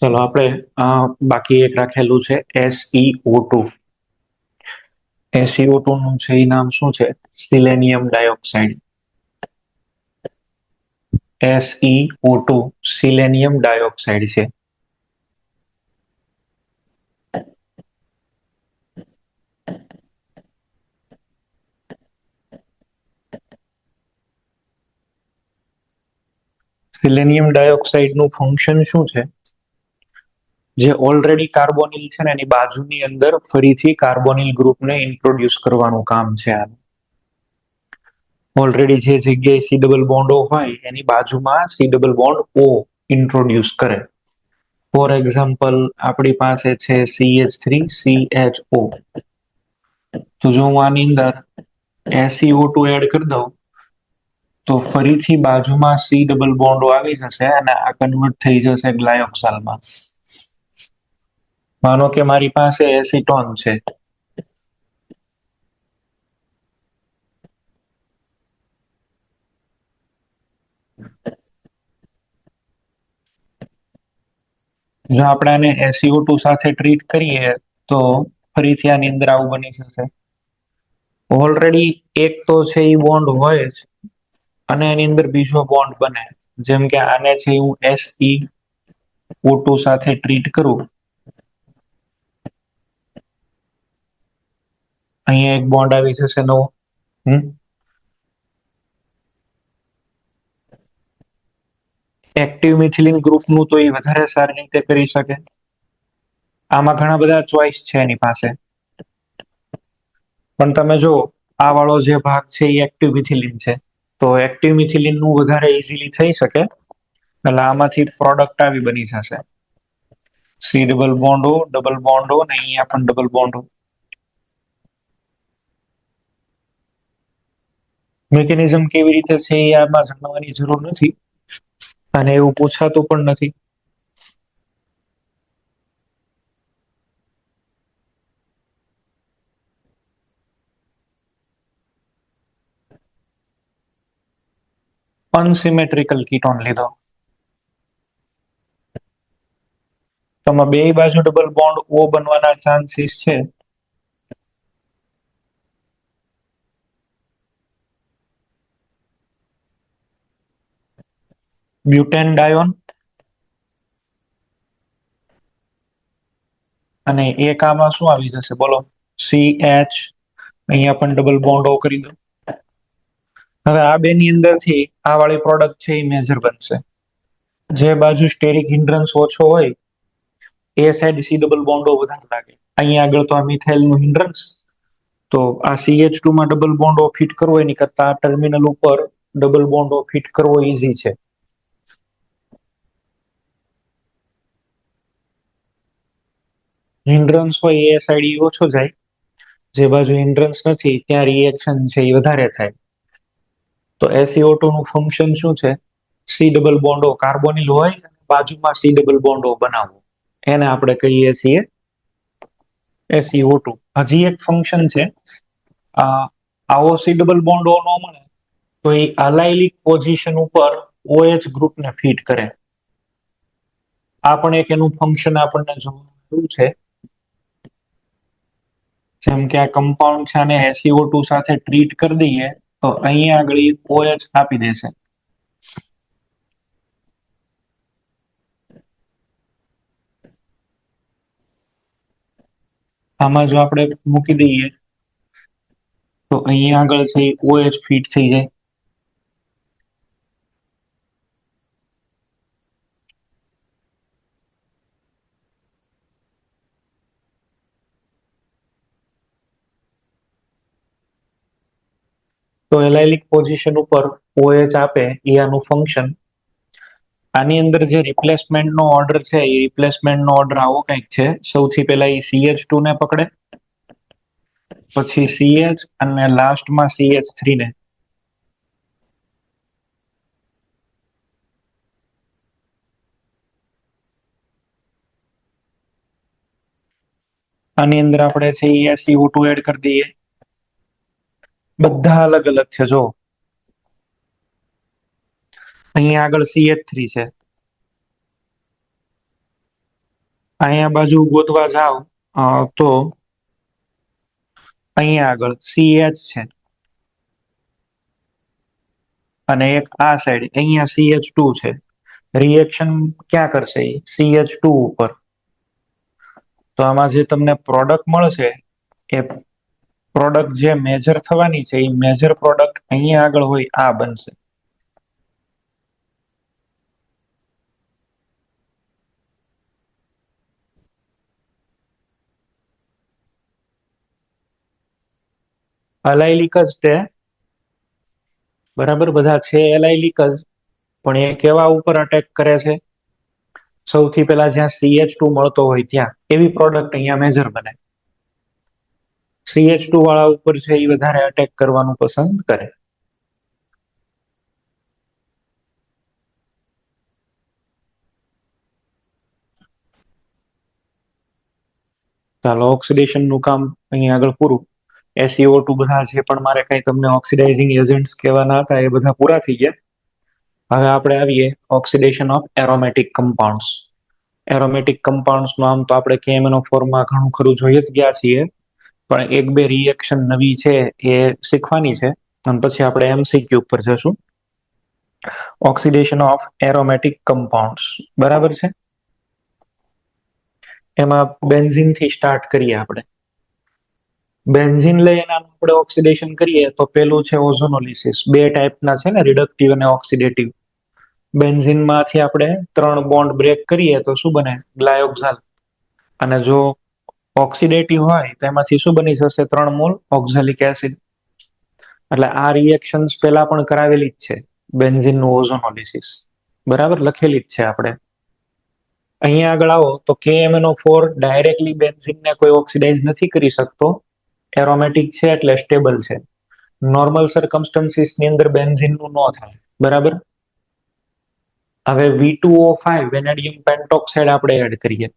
ચલો આપણે બાકી એક રાખેલું છે SiO2. SiO2 નું છે એ નામ શું છે? સિલેનિયમ ડાયોક્સાઇડ. SiO2 સિલેનિયમ ડાયોક્સાઇડ છે. સિલેનિયમ ડાયોક્સાઇડ નું ફંક્શન શું છે? જે ઓલરેડી કાર્બોનિલ છે ને એની બાજુની અંદર ફરીથી કાર્બોનિલ ગ્રુપને ઇન્ટ્રોડ્યુસ કરવાનું કામ છે આ. ઓલરેડી જે જગ્યાએ સી ડબલ બોન્ડ ઓ હોય એની બાજુમાં C double bond O introduce કરે. ફોર એક્ઝામ્પલ આપણી પાસે છે CH3CHO. તો જો હું આની અંદર SiO2 એડ કરી દઉં તો ફરીથી બાજુમાં સી ડબલ બોન્ડ આવી જશે અને આ કન્વર્ટ થઈ જશે ગ્લાયોક્સાલમાં. માનો કે મારી પાસે એસીટોન છે. જો આપણે આને SiO2 સાથે ટ્રીટ કરીએ તો ફરીથી આની અંદર આવું બની જશે. ઓલરેડી એક તો છે એ બોન્ડ હોય જ અને એની અંદર બીજો બોન્ડ બને. જેમ કે આને છે હું SiO2 સાથે ટ્રીટ કરું, અહીંયા એક બોન્ડ આવી જશે નવો. એક્ટિવ મિથિલિન ગ્રુપનું તો એ વધારે સારી રીતે કરી શકે. આમાં ઘણા બધા ચોઇસ છે એની પાસે. પણ તમે જો આ વાળો જે ભાગ છે એ એક્ટિવ મિથિલિન છે, તો એક્ટિવ મિથિલિન નું વધારે ઇઝીલી થઈ શકે. એટલે આમાંથી પ્રોડક્ટ આવી બની જશે. સી ડબલ બોન્ડ ઓ ને અહીંયા પણ ડબલ બોન્ડ ઓ. મિકેનિઝમ કેવી રીતે છે એ આમાં જાણવાની જરૂર નથી અને એવું પૂછાતું પણ નથી. અનસિમેટ્રિકલ કીટોન લીધો. તો બે બાજુ ડબલ બોન્ડ ઓ બનવાના ચાન્સીસ છે. બ્યુટેન ડાયોન અને એક આમાં શું આવી જશે બોલો? CH. અહીંયા પણ ડબલ બોન્ડ ઓ કરી દો. હવે આ બે ની અંદરથી આ વાળી પ્રોડક્ટ છે એ મેજર બનશે. જે બાજુ સ્ટેરિક હિન્ડ્રન્સ ઓછો હોય એ સાઈડ સી ડબલ બોન્ડો વધારે લાગે. અહીંયા આગળ તો આ મિથાઇલ નું હિન્ડ્રન્સ, તો આ CH2 માં ડબલ બોન્ડો ફિટ કરવો એની કરતા ટર્મિનલ ઉપર ડબલ બોન્ડો ફિટ કરવો ઈઝી છે. હિન્ડ્રન્સ હોય એ સાઈડ ઓછો જાય, જે બાજુ હિન્ડ્રન્સ નથી ત્યાં રિએક્શન છે એ વધારે થાય. તો SiO2 નું ફંક્શન શું છે? સી ડબલ બોન્ડો કાર્બોનિલ હોય બાજુમાં સી ડબલ બોન્ડો બનાવવો, એને આપણે કહીએ છીએ SiO2. હજી એક ફંક્શન છે, આવો સી ડબલ બોન્ડો નો મળે તો એ અલાઇલિક પોઝિશન ઉપર OH ગ્રુપને ફિટ કરે. આ પણ એક એનું ફંક્શન આપણને જોવું છે. જેમ કે આ કમ્પાઉન્ડ છે અને SiO2 સાથે ટ્રીટ કરી દઈએ તો અહીંયા આગળ OH આપી દેશે. આમાં જો આપણે મૂકી દઈએ તો અહીંયા આગળ છે OH ફિટ થઈ જાય. તો એલાઇલિક પોઝિશન ઉપર OH આપે એ આનું ફંક્શન. આની અંદર જે રિપ્લેસમેન્ટ નો ઓર્ડર છે એ રિપ્લેસમેન્ટ નો ઓર્ડર આવો કંઈક છે. સૌથી પહેલા એ CH2 ને પકડે, પછી CH અને લાસ્ટમાં CH3 ને. આની અંદર આપણે છે એ SiO2 એડ કરી દઈએ. બધા અલગ અલગ છે. જો અહીંયા આગળ CH3 છે, અહીંયા બાજુ ગોતવા જાવ તો અહીંયા આગળ CH છે અને એક આ સાઈડ અહીંયા CH2 છે. રિએક્શન ક્યાં કરશે? CH2 ઉપર. તો આમાં જે તમને પ્રોડક્ટ મળશે એ પ્રોડક્ટ જે મેજર થવાની છે એ મેજર પ્રોડક્ટ અહીંયા આગળ હોય આ બનશે. એલાઇલિક જ તે બરાબર, બધા છે એલાઇલિક જ, પણ એ કેવા ઉપર અટેક કરે છે? સૌથી પહેલા જ્યાં CH2 મળતો હોય ત્યાં. એવી પ્રોડક્ટ અહીંયા મેજર બને. CH2 વાળા ઉપર છે એ વધારે અટેક કરવાનું પસંદ કરે. ચાલો, ઓક્સિડેશન નું કામ અહીંયા આગળ પૂરું. SiO2 બધા જે પણ મારે કઈ તમને ઓક્સિડાઇઝિંગ એજન્ટ્સ કહેવાના હતા એ બધા પૂરા થઈ ગયા. હવે આપણે આવીએ oxidation of aromatic compounds. Aromatic compounds નું આમ તો આપણે KMnO4 માં ઘણું ખરું જોઈ જ ગયા છીએ, પણ એક બે રિએક્શન નવી છે એ શીખવાની છે અને પછી આપણે MCQ ઉપર જશું. ઓક્સિડેશન ઓફ એરોમેટિક કમ્પાઉન્ડ્સ બરાબર છે. એમાં બેન્ઝીન થી સ્ટાર્ટ કરીએ આપણે. બેન્ઝીન લઈને આપણે ઓક્સિડેશન કરીએ તો પેલું છે ઓઝોનોલિસિસ. બે ટાઈપના છે ને, રિડક્ટિવ અને ઓક્સિડેટિવ. બેન્ઝીન માંથી આપણે 3 બોન્ડ બ્રેક કરીએ તો શું બને? ગ્લાયોક્સાલ. અને જો ઓક્સિડેટિવ હોય તો એમાંથી શું બની જશે? 3 મોલ ઓક્ઝાલિક એસિડ. એટલે આ રિએક્શન્સ પહેલા પણ કરાવેલી જ છે, બેન્ઝીન નું ઓઝોનોલિસિસ. બરાબર, લખેલી જ છે આપણે. અહીંયા આગળ આવો તો KMnO4 ડાયરેક્ટલી બેન્ઝીનને કોઈ ઓક્સિડાઇઝ નથી કરી શકતો. એરોમેટિક છે એટલે સ્ટેબલ છે. નોર્મલ સર્કમસ્ટન્સીસ ની અંદર બેન્ઝીન નું ન થાય. બરાબર. હવે V2O5 વેનેડિયમ પેન્ટોક્સાઇડ આપણે એડ કરીએ.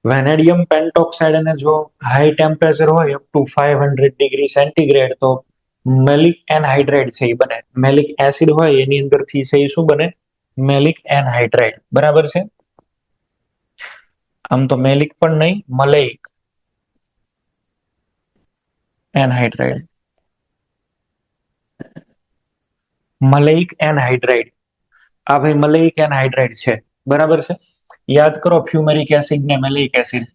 વેનેડિયમ પેન્ટોક્સાઇડ અને જો હાઈ ટેમ્પરેચર હોય અપ ટુ 500 ડિગ્રી સેન્ટીગ્રેડ તો મેલિક એનહાઇડ્રાઇડ છે એ બને. મેલિક એસિડ હોય એની અંદરથી છે એ શું બને? મેલિક એનહાઇડ્રાઇડ. બરાબર છે. આમ તો મેલિક પણ નહીં, મલેઇક એનહાઇડ્રાઇડ. મલેઇક એનહાઇડ્રાઇડ. આ ભાઈ મલેઇક એનહાઇડ્રાઇડ છે. બરાબર છે. યાદ કરો ફ્યુમેરિક એસિડ ને મેલિક એસિડ.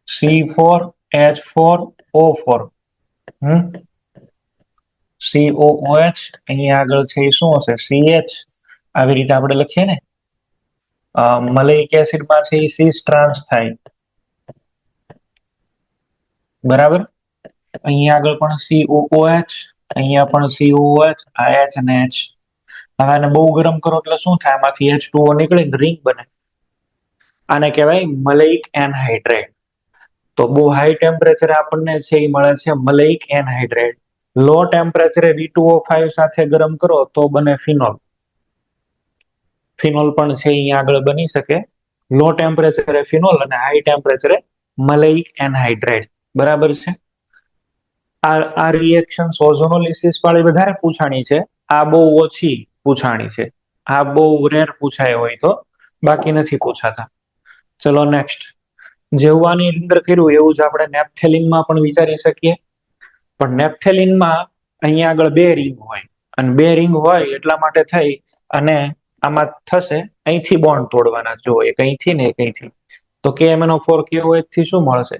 C4H4O4. COOH. અહીંયા આગળ છે એ શું હશે? CH. આવી રીતે આપણે લખીએ ને. મલેઇક એસિડમાં છે એ C ટ્રાન્સ થાય. બરાબર. અહીંયા આગળ પણ COOH, અહીંયા પણ COOH, આ H અને H. હવે આને બહુ ગરમ કરો એટલે શું થાય? આમાંથી H2O નીકળે ને રિંગ બને. આને કહેવાય મલેઇક એનહાઇડ્રાઇડ. તો બહુ હાઈ ટેમ્પરેચરે આપણને છે એ મળે છે મલેઇક એનહાઇડ્રાઇડ. લો ટેમ્પરેચરે V2O5 સાથે ગરમ કરો તો બને ફિનોલ. ફિનોલ પણ છે અહીંયા આગળ બની શકે. લો ટેમ્પરેચરે ફિનોલ અને હાઈ ટેમ્પરેચરે મલેઇક એનહાઇડ્રાઇડ. બરાબર છે. આ રિએક્શન ઓઝોનોલિસિસ વાળી વધારે પૂછાણી છે. આ બહુ ઓછી પૂછાણી છે. આ બહુ રેર પૂછાય હોય તો, બાકી નથી પૂછાતા. ચલો નેક્સ્ટ. જેવું આની અંદર કર્યું એવું જ આપણે નેપ્થેલિનમાં પણ વિચારી શકીએ. પણ નેપ્થેલિનમાં અહીંયા આગળ 2 રિંગ હોય અને 2 રિંગ હોય એટલા માટે થઈ અને આમાં થશે અહીંથી બોન્ડ તોડવાના. જો એક અહીંથી ને એક અહીંથી. તો KMnO4 KOH થી શું મળશે?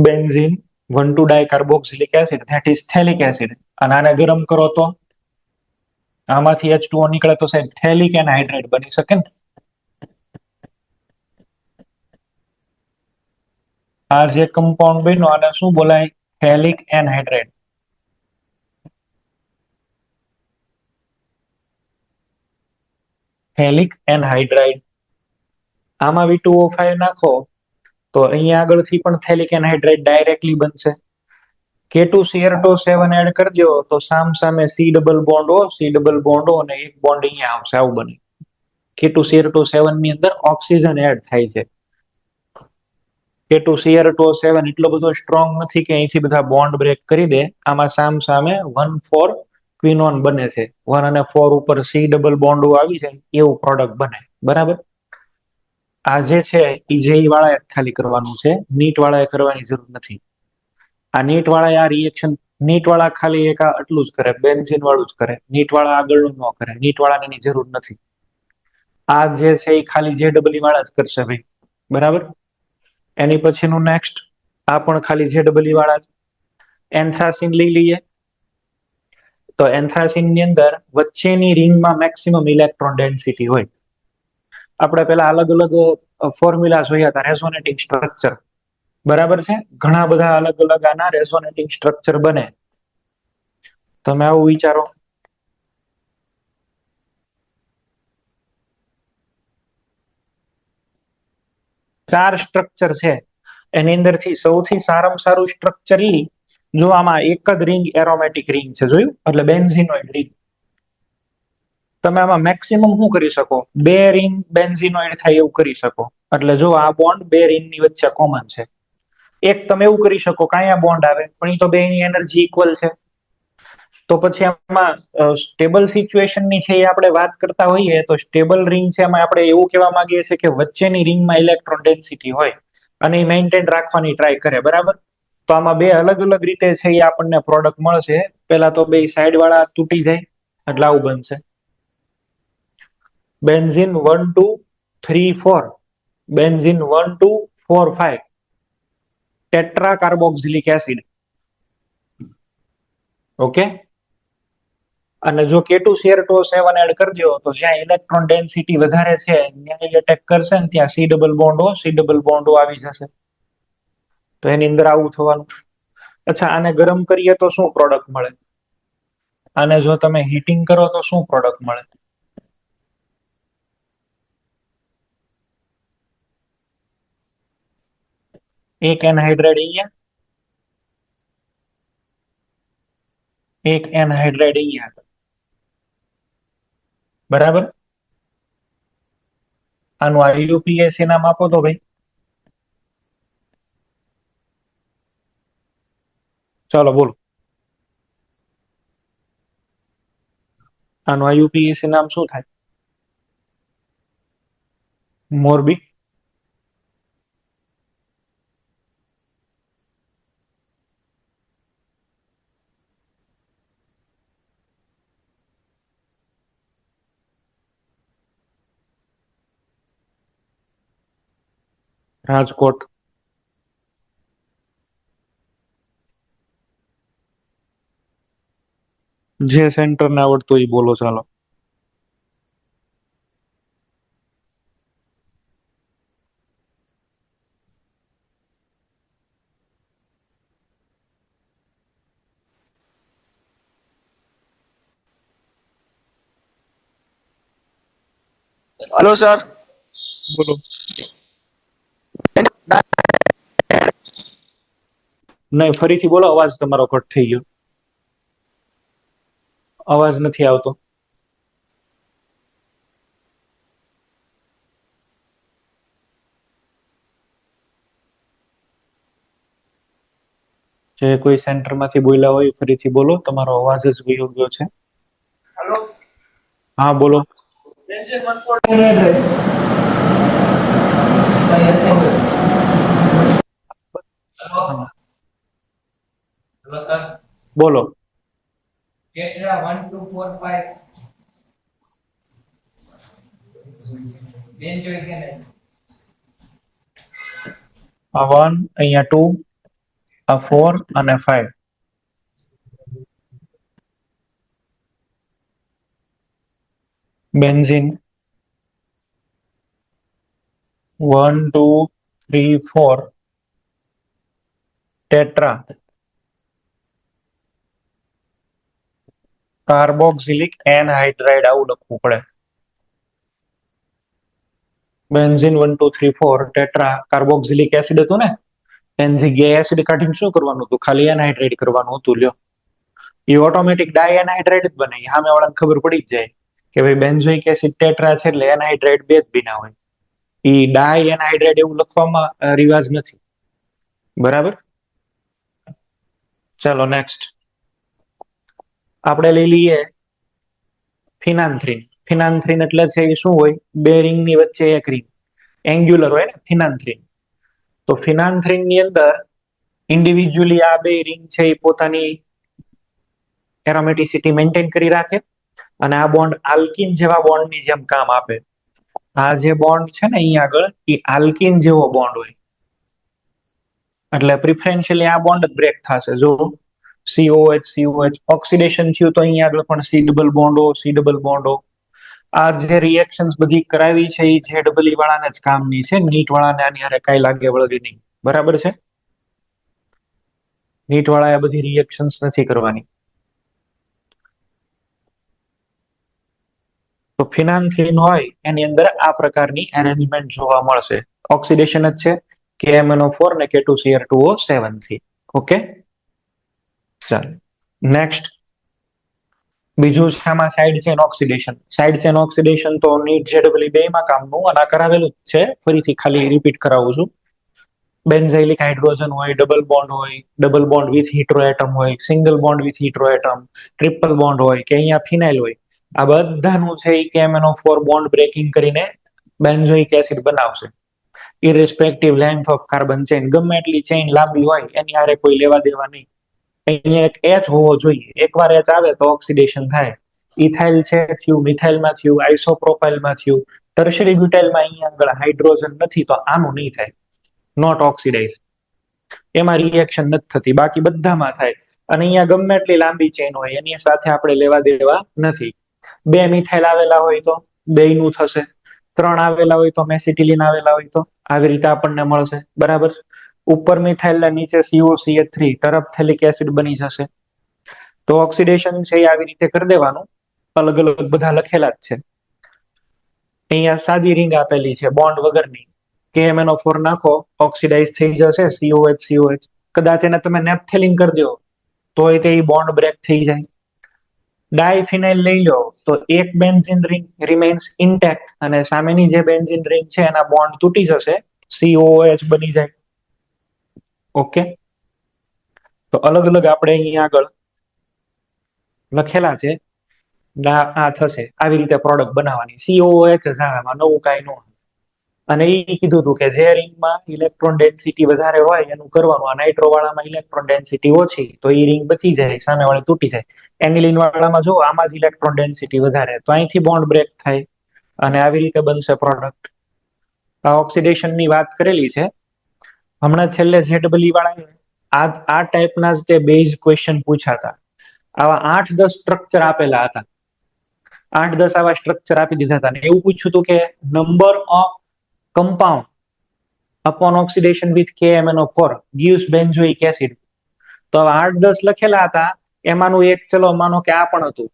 Benzene 1,2 dicarboxylic acid, that is phthalic acid. અને આને ગરમ કરો તો આમાંથી H2O નીકળે તો સાહેબ થેલિક એનહાઇડ્રાઇડ બની શકે ને. આ જે કમ્પાઉન્ડ બન્યો આને શું બોલાય? થેલિક એનહાઇડ્રાઇડ. થેલિક એનહાઇડ્રાઇડ. આમાં V2O5 નાખો તો અહીંયા આગળથી પણ થેલિક એનહાઇડ્રાઇડ ડાયરેક્ટલી બનશે. K2Cr2 એડ કરી દો તો સામે C double bond O, C double bond O અને એક બોન્ડ અહીંયા આવશે. આવું બને. K2Cr2 ની અંદર ઓક્સિજન એડ થાય છે. K2Cr2 એટલો બધો સ્ટ્રોંગ નથી કે અહીંથી બધા બોન્ડ બ્રેક કરી દે. આમાં સામે 1,4 ક્વિનોન બને છે. 1 અને 4 ઉપર C ડબલ બોન્ડ આવી જાય એવું પ્રોડક્ટ બને. બરાબર. આ જે છે એ જેઈ વાળાએ ખાલી કરવાનું છે, નીટ વાળાએ કરવાની જરૂર નથી. આ નીટ વાળા આ રિએક્શન, નીટ વાળા ખાલી એક આટલું જ કરે, બેન્ઝીન વાળું જ કરે, નીટ વાળા આગળનું ન કરે, નીટ વાળાને એની જરૂર નથી. આ જે છે એ ખાલી જે ડબલ વાળા જ કરશે ભાઈ, બરાબર. એની પછીનું નેક્સ્ટ, આ પણ ખાલી જે ડબલ વાળા. એન્થ્રાસીન લઈ લઈએ. તો એન્થ્રાસીન ની અંદર વચ્ચેની રિંગમાં મેક્સિમમ ઇલેક્ટ્રોન ડેન્સિટી હોય. આપણે પેલા અલગ અલગ ફોર્મ્યુલા જોયા હતા રેઝોનેટિંગ સ્ટ્રક્ચર, બરાબર છે. ઘણા બધા અલગ અલગ આના રેઝોનેટિંગ સ્ટ્રક્ચર બને. તમે આવું વિચારો. ચાર સ્ટ્રક્ચર છે, એની અંદરથી સૌથી સારામાં સારું સ્ટ્રક્ચર ઈ, જો આમાં એક જ રિંગ એરોમેટિક રિંગ છે, જોયું, એટલે બેન્ઝિનોઇડ રિંગ. તમે આમાં મેક્સિમમ શું કરી શકો, બે રિંગ બેન્ઝિનોઇડ થાય એવું કરી શકો. એટલે જો આ બોન્ડ બે રિંગ ની વચ્ચે કોમન છે. એક તમે એવું કરી શકો કે અહીંયા બોન્ડ આવે, પણ એ તો બેની એનર્જી ઇક્વલ છે. તો પછી આમાં સ્ટેબલ સિચ્યુએશન ની છે એ આપણે વાત કરતા હોઈએ, તો સ્ટેબલ રિંગ છે એમાં આપણે એવું કહેવા માંગીએ છીએ કે વચ્ચેની રિંગમાં ઇલેક્ટ્રોન ડેન્સિટી હોય અને એ મેન્ટેન રાખવાની ટ્રાય કરે, બરાબર. તો આમાં બે અલગ અલગ રીતે છે એ આપણને પ્રોડક્ટ મળશે. પેલા તો બે સાઈડ વાળા તૂટી જાય, એટલે આવું બનશે benzene 1 2 3 4, benzene 1 2 4 5, tetra carboxylic acid. Okay. અને જો K2CR2O7 એડ કરી દો, તો જ્યાં ઇલેક્ટ્રોન ડેન્સિટી વધારે છે ત્યાં એટેક કરશે ને ત્યાં C ડબલ બોન્ડ O આવી જશે. તો એની અંદર આવું થવાનું. અચ્છા, આને ગરમ કરીએ તો શું પ્રોડક્ટ મળે? આને જો તમે હીટિંગ કરો તો શું પ્રોડક્ટ મળે? એક એનહાઇડ્રાઇડ અહીંયા, એક એનહાઇડ્રાઇડ અહીંયા, બરાબર. આનું IUPAC નામ આપો તો ભાઈ. ચાલો બોલો, આનું IUPAC નામ શું થાય? મોરબી. રાજકોટ. જે સેન્ટર ને આવડતું એ બોલો, ચાલો. Hello sir. બોલો. નહીં, ફરીથી બોલો, અવાજ તમારો કટ થઈ ગયો, અવાજ નથી આવતો. જે કોઈ સેન્ટર માંથી બોલ્યા હોય ફરીથી બોલો, તમારો અવાજ જ ગયો ગયો છે. हेलो। હા બોલો. टेंशन मत फोड़। હા, हेलो सर। બોલો. टेट्रा 1 2 4 5 बेन जो के नहीं। આ 1, અહીંયા 2, આ 4 અને 5. બેન્ઝીન 1 2 3 4, ટેટ્રા કાર્બોક્સિલિક એનહાઇડ્રાઇડ, આવું લખવું પડે. બેન્ઝીન 1 2 3 4 ટેટ્રા કાર્બોક્સિલિક એસિડ હતું ને, એન જગ્યાએ એસિડ કાઢીને શું કરવાનું હતું? ખાલી એનહાઇડ્રેટ કરવાનું હતું. લ્યો, એ ઓટોમેટિક ડાય એનહાઇડ્રેટ જ બને. સામે વાળાને ખબર પડી જ જાય કે ભાઈ બેન્ઝોઇક એસિડ ટેટ્રા છે એટલે એનહાઇડ્રેટ બે જ બિના હોય. એ ડાય એનહાઇડ્રેટ એવું લખવામાં રિવાજ નથી, બરાબર. ચાલો નેક્સ્ટ આપણે લઈ લઈએ ફિનાન્થ્રીન. ફિનાન્થ્રીન એટલે છે એ શું હોય? બે રિંગ ની વચ્ચે એક રિંગ. એંગ્યુલર હોય ને ફિનાન્થ્રીન. તો ફિનાન્થ્રીન ની અંદર ઇન્ડિવિજ્યુઅલી આ બે રિંગ છે એ પોતાની એરોમેટિસિટી મેન્ટેન કરી રાખે અને આ બોન્ડ આલ્કિન જેવા બોન્ડની જેમ કામ આપે. આ જે બોન્ડ છે ને અહીં આગળ એ આલ્કિન જેવો બોન્ડ હોય એટલે પ્રિફરન્શિયલી આ બોન્ડ જ બ્રેક થશે. જો COH ઓક્સિડેશન થયું તો અહીં આગળ પણ C ડબલ બોન્ડો આ જે રિએક્શન્સ બધી કરાવી છે એ ZEE વાળાને જ કામની છે. નીટ વાળાને આની હારે કાંઈ લાગે વળગે નહીં. બરાબર છે? નીટ વાળા બધી રિએક્શન્સ નથી કરવાની. તો ફિનાન્થ્રીન હોય એની અંદર આ પ્રકારની એરેન્જમેન્ટ જોવા મળશે. ઓક્સિડેશન જ છે KMnO4 ને K2Cr2O7 થી. ઓકે, ચાલો નેક્સ્ટ બીજું છે આમાં side chain oxidation. Side chain oxidation તો નીટ ZEE બેમાં કામનું અને આ કરાવેલું જ છે. ફરીથી ખાલી રિપીટ કરાવું છું. બેન્ઝાઇલિક હાઇડ્રોજન હોય, ડબલ બોન્ડ વિથ હીટરોએટમ હોય, single bond with heteroatom, triple bond હોય કે અહીંયા ફિનાઇલ હોય, આ બધાનું છે એ KMnO4 બોન્ડ બ્રેકિંગ કરીને બેન્ઝોઇક એસિડ બનાવશે. Irrespective length of carbon chain, ગમે એટલી ચેઇન લાંબી હોય એની હારે કોઈ લેવા દેવા નહીં. અહીંયા એક H હોવો જોઈએ. એકવાર H આવે તો ઓક્સિડેશન થાય. ઇથાઇલ છે થયું, મિથાઇલમાં થયું, આઇસોપ્રોપાઇલમાં થયું, ટર્શરી બ્યુટાઇલમાં અહીંયા આગળ હાઇડ્રોજન નથી તો આનું નહીં થાય. Not oxidise. એમાં રિએક્શન નથી થતી, બાકી બધામાં થાય. અને અહીંયા ગમે એટલી લાંબી ચેન હોય એની સાથે આપણે લેવા દેવા નથી. 2 મિથાઇલ આવેલા હોય તો 2 નું થશે, 3 આવેલા હોય તો મેસિટિલિન આવેલા હોય તો આવી રીતે આપણને મળશે. બરાબર. ઉપર મિથાઇલ નીચે COCH3 ટરફથેલિક એસિડ બની જશે. તો ઓક્સિડેશન છે એ આવી રીતે કરી દેવાનું. અલગ અલગ બધા લખેલા જ છે. અહીંયા સાદી રિંગ આપેલી છે બોન્ડ વગરની. KMnO4 નાખો, ઓક્સિડાઇઝ થઈ જશે COH. કદાચ એને તમે નેપ્થેલિન કરી દો તોય તે બોન્ડ બ્રેક થઈ જાય. ડાયફિનાઇલ લઈ લો તો એક બેન્ઝીન રિંગ રિમેન્સ ઇન્ટેક્ટ અને સામેની જે બેન્ઝીન રિંગ છે એના બોન્ડ તૂટી જશે, COOH બની જાય. ઓકે, તો અલગ અલગ આપણે અહીંયા આગળ લખેલા છે. આ થશે આવી રીતે પ્રોડક્ટ બનાવવાની. COOH જ આવે, આમાં નવું કાંઈ ન હોય. અને એ કીધું હતું કે જે રિંગમાં ઇલેક્ટ્રોન ડેન્સિટી વધારે હોય એનું કરવાનું. આ નાઇટ્રો વાળામાં ઇલેક્ટ્રોન ડેન્સિટી ઓછી તો એ રિંગ બચી જાય, સામે વાળી તૂટી જાય. એનિલિન વાળામાં જો આમાં જ ઇલેક્ટ્રોન ડેન્સિટી વધારે તો અહીંથી બોન્ડ બ્રેક થાય અને આવી રીતે બનશે પ્રોડક્ટ. આ ઓક્સિડેશનની વાત કરેલી છે. હમણાં છેલ્લે ZEE વાળા આ ટાઈપના જ તે બેઝ ક્વેશ્ચન પૂછ્યા હતા. આવા 8-10 સ્ટ્રક્ચર આપેલા હતા. 8-10 આવા સ્ટ્રક્ચર આપી દીધા હતા. એવું પૂછ્યું હતું કે number of compound upon oxidation with KMnO4 gives benzoic acid. તો 8-10 લખેલા હતા, એમાંનું એક ચલો માનો કે આ પણ હતું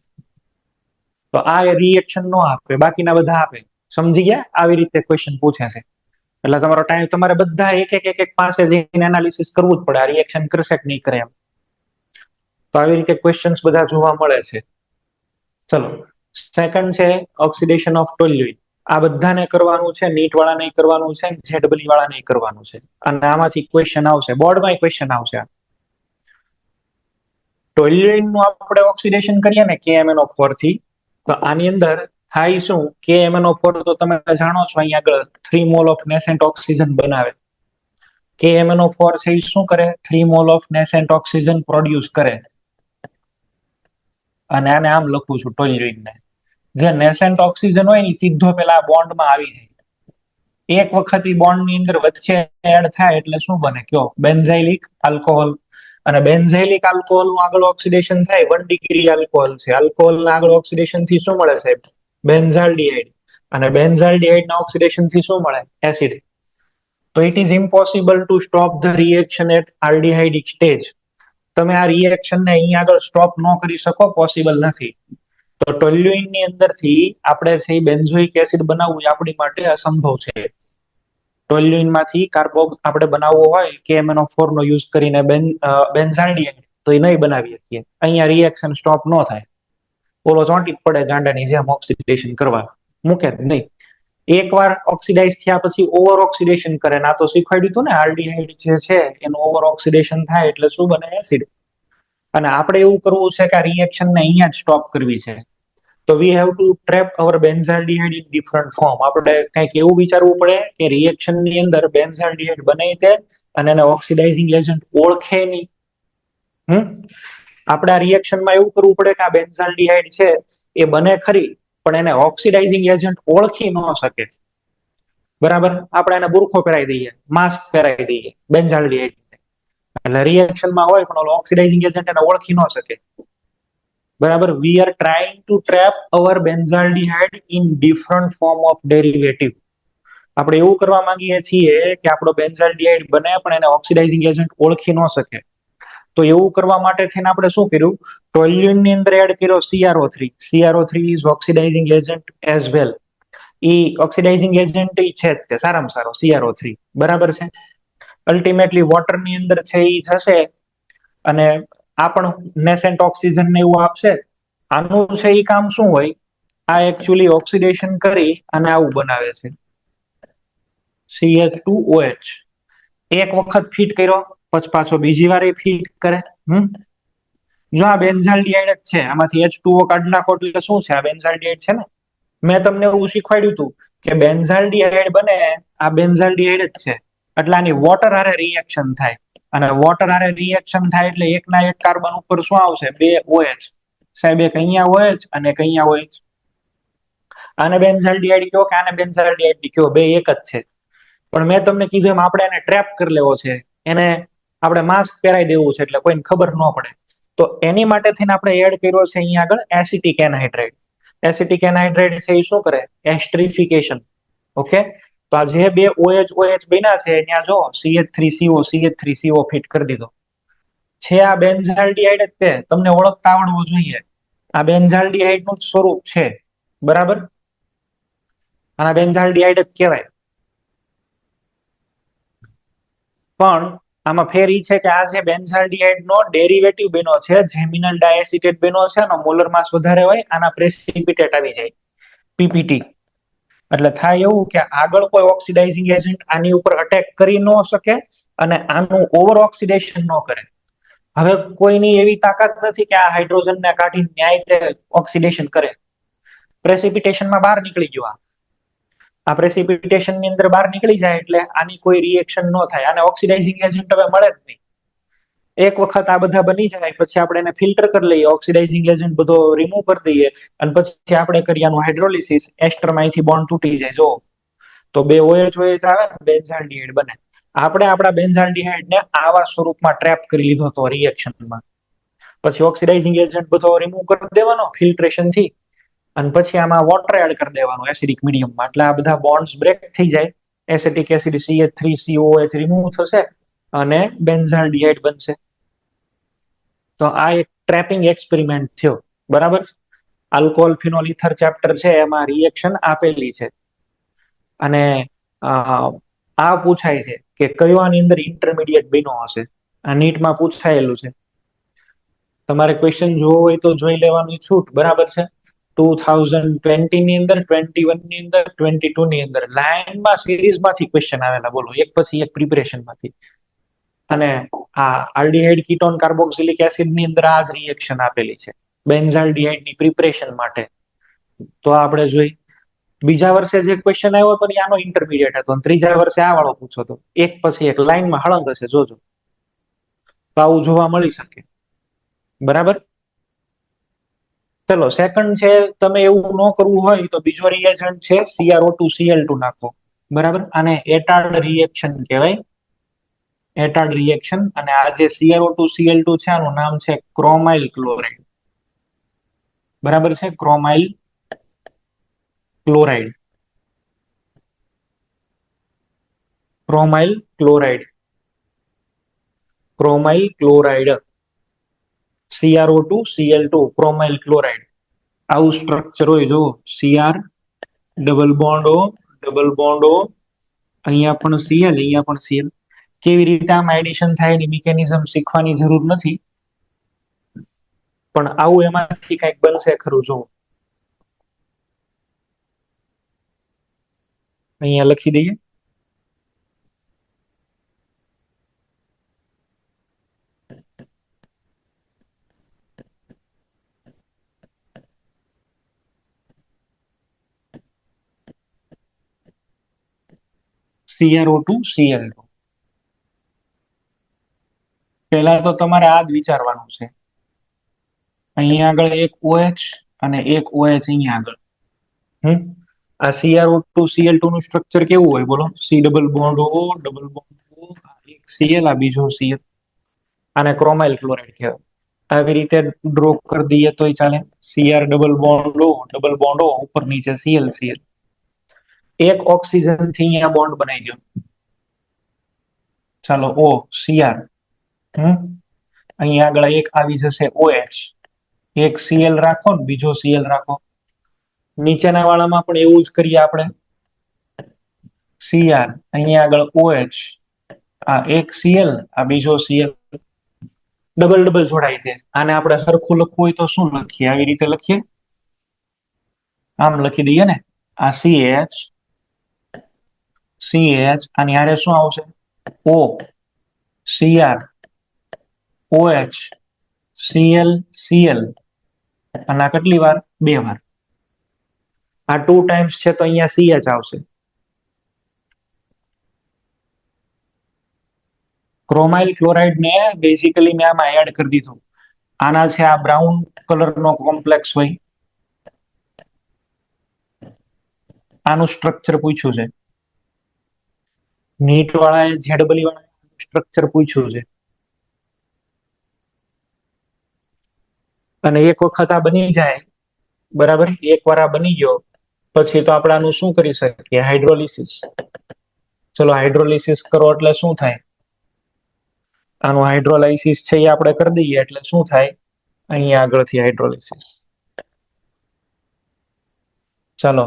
તો આ રિએક્શન નો આપે, બાકીના બધા આપે. સમજી ગયા? આવી રીતે ક્વેશ્ચન પૂછે છે. એટલે તમારો ટાઈમ તમારે બધા એક પાસે જઈને એનાલિસિસ કરવું જ પડે. આ રિએક્શન કરશે કે નહીં કરે એમ. તો આવી રીતે ક્વેશ્ચન્સ બધા જોવા મળે છે. ચલો, સેકન્ડ છે ઓક્સિડેશન ઓફ ટોલ્યુઇન. આ બધાને કરવાનું છે, નીટ વાળાને કરવાનું છે, ZEE વાળાને કરવાનું છે. અને આમાંથી ક્વેશ્ચન આવશે, બોર્ડમાં ક્વેશ્ચન આવશે. ટોલ્યુઇન નું આપણે ઓક્સિડેશન કરીએ ને KMnO4 થી, તો આની અંદર થાય શું? KMnO4 તો તમે જાણો છો અહીંયા આગળ 3 મોલ ઓફ નેસેન્ટ ઓક્સિજન બનાવે. KMnO4 છે એ શું કરે? 3 મોલ ઓફ નેસેન્ટ ઓક્સિજન પ્રોડ્યુસ કરે. અને આને આમ લખું છું ટોલ્યુઇન ને. જે નેસેન્ટ ઓક્સિજન હોય ને સીધો પેલા બોન્ડમાં આવી જાય. એક વખત ઈ બોન્ડ ની અંદર વચ્ચે એડ થાય એટલે શું બને કયો? Benzylic alcohol. અને બેન્ઝાઇલિક આલ્કોહોલ નું આગળ ઓક્સિડેશન થાય 1 ડિગ્રી આલ્કોહોલ છે. આલ્કોહોલ ના આગળ ઓક્સિડેશન થી શું મળે સાહેબ? બેન્ઝાલ્ડિહાઇડ. અને બેન્ઝાલ્ડિહાઇડ ના ઓક્સિડેશન થી શું મળે? એસિડ. તો it is impossible to stop the reaction at aldehydic stage. તમે આ રિએક્શન ને અહીં આગળ સ્ટોપ ન કરી શકો, પોસિબલ નથી. તો ટોલ્યુઇન ની અંદરથી આપણે છે બેન્ઝોઇક એસિડ બનાવવું આપણી માટે અસંભવ છે. ટોલ્યુઇન માંથી કાર્બો આપણે બનાવવો હોય KMnO4 નો યુઝ કરીને બેન્ઝાલ્ડિહાઇડ તો એ નહીં બનાવી શકીએ. અહીંયા રિએક્શન સ્ટોપ ન થાય. ઓલો ચોંટી પડે ગાંડાની જેમ ઓક્સિડેશન કરવા, મૂકે જ નહીં. એકવાર ઓક્સિડાઇઝ થયા પછી ઓવર ઓક્સિડેશન કરે. ના તો શીખવાડ્યું હતું ને, આલ્ડિહાઇડ જે છે એનું ઓવર ઓક્સિડેશન થાય એટલે શું બને? એસિડ. અને આપણે એવું કરવું છે કે આ રિએક્શન ને અહીંયા જ સ્ટોપ કરવી છે. તો તો we have to trap our benzaldehyde in different form. આપણે કંઈક એવું વિચારવું પડે કે રિએક્શન ની અંદર બેન્ઝાલ્ડિહાઇડ બને તે અને એને ઓક્સિડાઇઝિંગ એજન્ટ ઓળખે નહીં. આપણે આ રિએક્શનમાં એવું કરવું પડે કે આ બેન્ઝાલ્ડિહાઇડ છે એ બને ખરી, પણ એને ઓક્સિડાઇઝિંગ એજન્ટ ઓળખી ન શકે. બરાબર, આપણે એને બુરખો પહેરાવી દઈએ, માસ્ક પહેરાવી દઈએ બેન્ઝાલ્ડિહાઇડ, એટલે રિએક્શનમાં હોય પણ ઓક્સિડાઇઝિંગ એજન્ટ એને ઓળખી ન શકે. બરાબર, we are trying to trap our benzaldehyde in different form of derivative. આપણે એવું કરવા માંગીએ છીએ કે આપણો બેન્ઝાલ્ડિહાઇડ બને પણ એને ઓક્સિડાઇઝિંગ એજન્ટ ઓળખી ન શકે. તો એવું કરવા માટે થઈને આપણે શું કર્યું, ટોલ્યુઇન ની અંદર એડ કર્યો CrO3. CrO3 is oxidising agent as well. ઈ ઓક્સિડાઇઝિંગ એજન્ટ ઈ છે જ તે સારામાં સારો CrO3. બરાબર છે. અલ્ટિમેટલી વોટર ની અંદર છે ઈ જશે અને આ પણ નેસેન્ટ ઓક્સિજન ને એવું આપશે. આનું છે ઈ કામ શું હોય, આ એકચ્યુઅલી ઓક્સિડેશન કરી અને આવું બનાવે છે CH2OH. એક વખત ફિટ કર્યો પછી પાછો બીજી વાર ફિટ કરે. જો આ બેન્ઝાલ્ડિહાઇડ જ છે, આમાંથી H2O કાઢી નાખો એટલે શું છે, આ બેન્ઝાલ્ડિહાઇડ છે ને. મેં તમને એવું શીખવાડ્યું હતું કે બેન્ઝાલ્ડિહાઇડ બને, આ બેન્ઝાલ્ડિહાઇડ જ છે, એટલે આની વોટર હારે રિએક્શન થાય, અને વોટર હારે રિએક્શન થાય એટલે એકના એક કાર્બન ઉપર શું આવશે, 2 OH. સાહેબ એક અહીંયા OH અને એક અહીંયા OH. આને બેન્ઝાલ્ડિહાઇડ કયો કે આને બેન્ઝાલ્ડિહાઇડ કયો, બે એક જ છે. પણ મેં તમને કીધું એમ આપણે એને ટ્રેપ કરી લેવો છે, એને આપણે માસ્ક પહેરાવી દેવું છે એટલે કોઈને ખબર ન પડે. તો એની માટે થઈને આપણે એડ કર્યો છે અહીંયા આગળ એસિટિક એનહાઇડ્રાઇડ. એસિટિક એનહાઇડ્રાઇડ છે એ શું કરે, એસ્ટરિફિકેશન. ઓકે, તો આ જે બે OH બન્યા છે ત્યાં જો CH3CO ફિટ કરી દીધો છે. આ બેન્ઝાલ્ડિહાઇડ જ તે, તમને ઓળખતા આવડવું જોઈએ. આ બેન્ઝાલ્ડિહાઇડ નું સ્વરૂપ છે. બરાબર, આના બેન્ઝાલ્ડિહાઇડ જ કહેવાય. પણ આમાં ફેર ઈ છે કે આ જે બેન્ઝાલ્ડિહાઇડ નો ડેરિવેટિવ બન્યો છે, જેમિનલ ડાયએસિટેટ બન્યો છે, આનો મોલર માસ વધારે હોય, આના પ્રેસિપિટેટ આવી જાય PPT. એટલે થાય એવું કે આગળ કોઈ ઓક્સિડાઇઝિંગ એજન્ટ આની ઉપર અટેક કરી ન શકે અને આનું ઓવર ઓક્સિડેશન ન કરે. હવે કોઈની એવી તાકાત નથી કે આ હાઇડ્રોજનને કાઢી ન્યાય ઓક્સિડેશન કરે. પ્રેસિપિટેશનમાં બહાર નીકળી ગયો. આ પ્રેસિપિટેશન ની અંદર બહાર નીકળી જાય એટલે આની કોઈ રિએક્શન ન થાય, આને ઓક્સિડાઇઝિંગ એજન્ટ હવે મળે જ નહીં. એક વખત આ બધા બની જાય પછી આપણે એને ફિલ્ટર કરી લઈએ, ઓક્સિડાઇઝિંગ એજન્ટ બધો રિમૂવ કરી દઈએ અને પછી આપણે કરીએ આનું હાઇડ્રોલિસિસ. એસ્ટરમાંથી બોન્ડ તૂટી જાય. જો તો બે OH આવે, બેન્ઝાલ્ડિહાઇડ બને. આપણે આપણા બેન્ઝાલ્ડિહાઇડને આવા સ્વરૂપમાં ટ્રેપ કરી લીધો હતો રિએક્શનમાં. પછી ઓક્સિડાઇઝિંગ એજન્ટ બધો રિમૂવ કરી દેવાનો ફિલ્ટ્રેશન થી, અને પછી આમાં વોટર એડ કરી દેવાનું એસિડિક મીડિયમમાં, એટલે આ બધા બોન્ડ્સ બ્રેક થઈ જાય. એસિટિક એસિડ CH3COH રિમૂવ થશે અને બેન્ઝાલ્ડિહાઇડ બનશે. તો આ એક ટ્રેપિંગ એક્સપેરિમેન્ટ થયો. બરાબર, આલ્કોહોલ ફિનોલ ઇથર ચેપ્ટર છે એમાં રિએક્શન આપેલી છે. અને આ પૂછાય છે કે કયો આની અંદર ઇન્ટરમીડિયેટ બન્યો હશે. આ નીટમાં પૂછાયેલું છે. તમારે ક્વેશ્ચન જોવો હોય તો જોઈ લેવાની છૂટ. બરાબર છે, 2020 ની અંદર, 21 ની અંદર, 22 ની અંદર લાઈનમાં સિરીઝમાંથી ક્વેશ્ચન આવેલા. બોલો, એક પછી એક પ્રિપરેશનમાંથી. અને આ આલ્ડિહાઇડ કીટોન કાર્બોક્સિલિક એસિડ ની અંદર આ જ રિએક્શન આપેલી છે બેન્ઝાલ્ડિહાઇડ ની પ્રિપરેશન માટે. તો આપણે જોઈ બીજા વર્ષે જે ક્વેશ્ચન આવ્યો હતો આનો ઇન્ટરમીડિયેટ હતો, ત્રીજા વર્ષે આ વાળો પૂછો તો એક પછી એક લાઈનમાં હળંગ હશે. જોજો, તો આવું જોવા મળી શકે. બરાબર, ચલો સેકન્ડ છે, તમે એવું ન કરવું હોય તો બીજો રિએજન્ટ છે CrO2Cl2 નાખો. બરાબર, આને એટાર્ડ રિએક્શન કહેવાય, એટાર્ડ રિએક્શન. અને આ જે CrO2Cl2 છે આનું નામ છે ક્રોમાઇલ ક્લોરાઇડ. બરાબર છે, chromyl chloride. Chromyl chloride, chromyl chloride, CrO2Cl2 chromyl chloride. આવું સ્ટ્રક્ચર હોય. જો Cr double bond O, double bond O, અહીંયા પણ Cl, અહીંયા પણ Cl. કેવી રીતે આમ એડિશન થાય એની મિકેનિઝમ શીખવાની જરૂર નથી, પણ આવું એમાંથી કંઈક બનશે ખરું. જો અહીંયા લખી દઈએ. CrO2Cl2. પહેલા તો તમારે આ જ વિચારવાનું છે, અહીંયા આગળ એક OH અને એક OH અહીંયા આગળ. આ CrO2Cl2 નું સ્ટ્રક્ચર કેવું હોય બોલો? C double bond O double bond O, એક Cl, આ બીજો Cl. આને ક્રોમાઇલ ક્લોરાઇડ કહેવાય. આવી રીતે ડ્રો કરી દઈએ તોય ચાલે. Cr double bond O double bond O, ઉપર નીચે Cl. એક ઓક્સિજન થી અહીંયા બોન્ડ બનાવી દો. ચાલો O Cr, અહીંયા આગળ એક આવી જશે OH, એક Cl રાખો ને બીજો Cl રાખો. નીચેના વાળામાં પણ એવું જ કરીએ આપણે. Cr, અહીંયા આગળ OH, આ એક Cl, આ બીજો Cl. ડબલ ડબલ જોડાય છે. આને આપણે સરખું લખવું હોય તો શું લખીએ? આવી રીતે લખીએ, આમ લખી દઈએ ને. આ CH આની હારે શું આવશે? O Cr OH Cl. અને આ કેટલી વાર? 2 વાર. આ 2 ટાઈમ્સ છે તો અહીંયા CH આવશે. ક્રોમાઇલ ક્લોરાઇડ ને બેઝિકલી મેં આમાં એડ કરી દીધું. આના છે આ બ્રાઉન કલર નો કોમ્પ્લેક્સ હોય, આનું સ્ટ્રક્ચર પૂછ્યું છે. નીટ વાળાએ ZW વાળા સ્ટ્રક્ચર પૂછ્યું છે. અને એક વખત આ બની જાય, બરાબર, એક વાર આ બની ગયો પછી તો આપણે આનું શું કરી શકીએ? હાઇડ્રોલિસિસ. ચલો હાઇડ્રોલિસિસ કરો એટલે શું થાય? આનું હાઇડ્રોલાઇસિસ છે એ આપણે કરી દઈએ એટલે શું થાય? અહીંયા આગળથી હાઇડ્રોલિસિસ. ચાલો,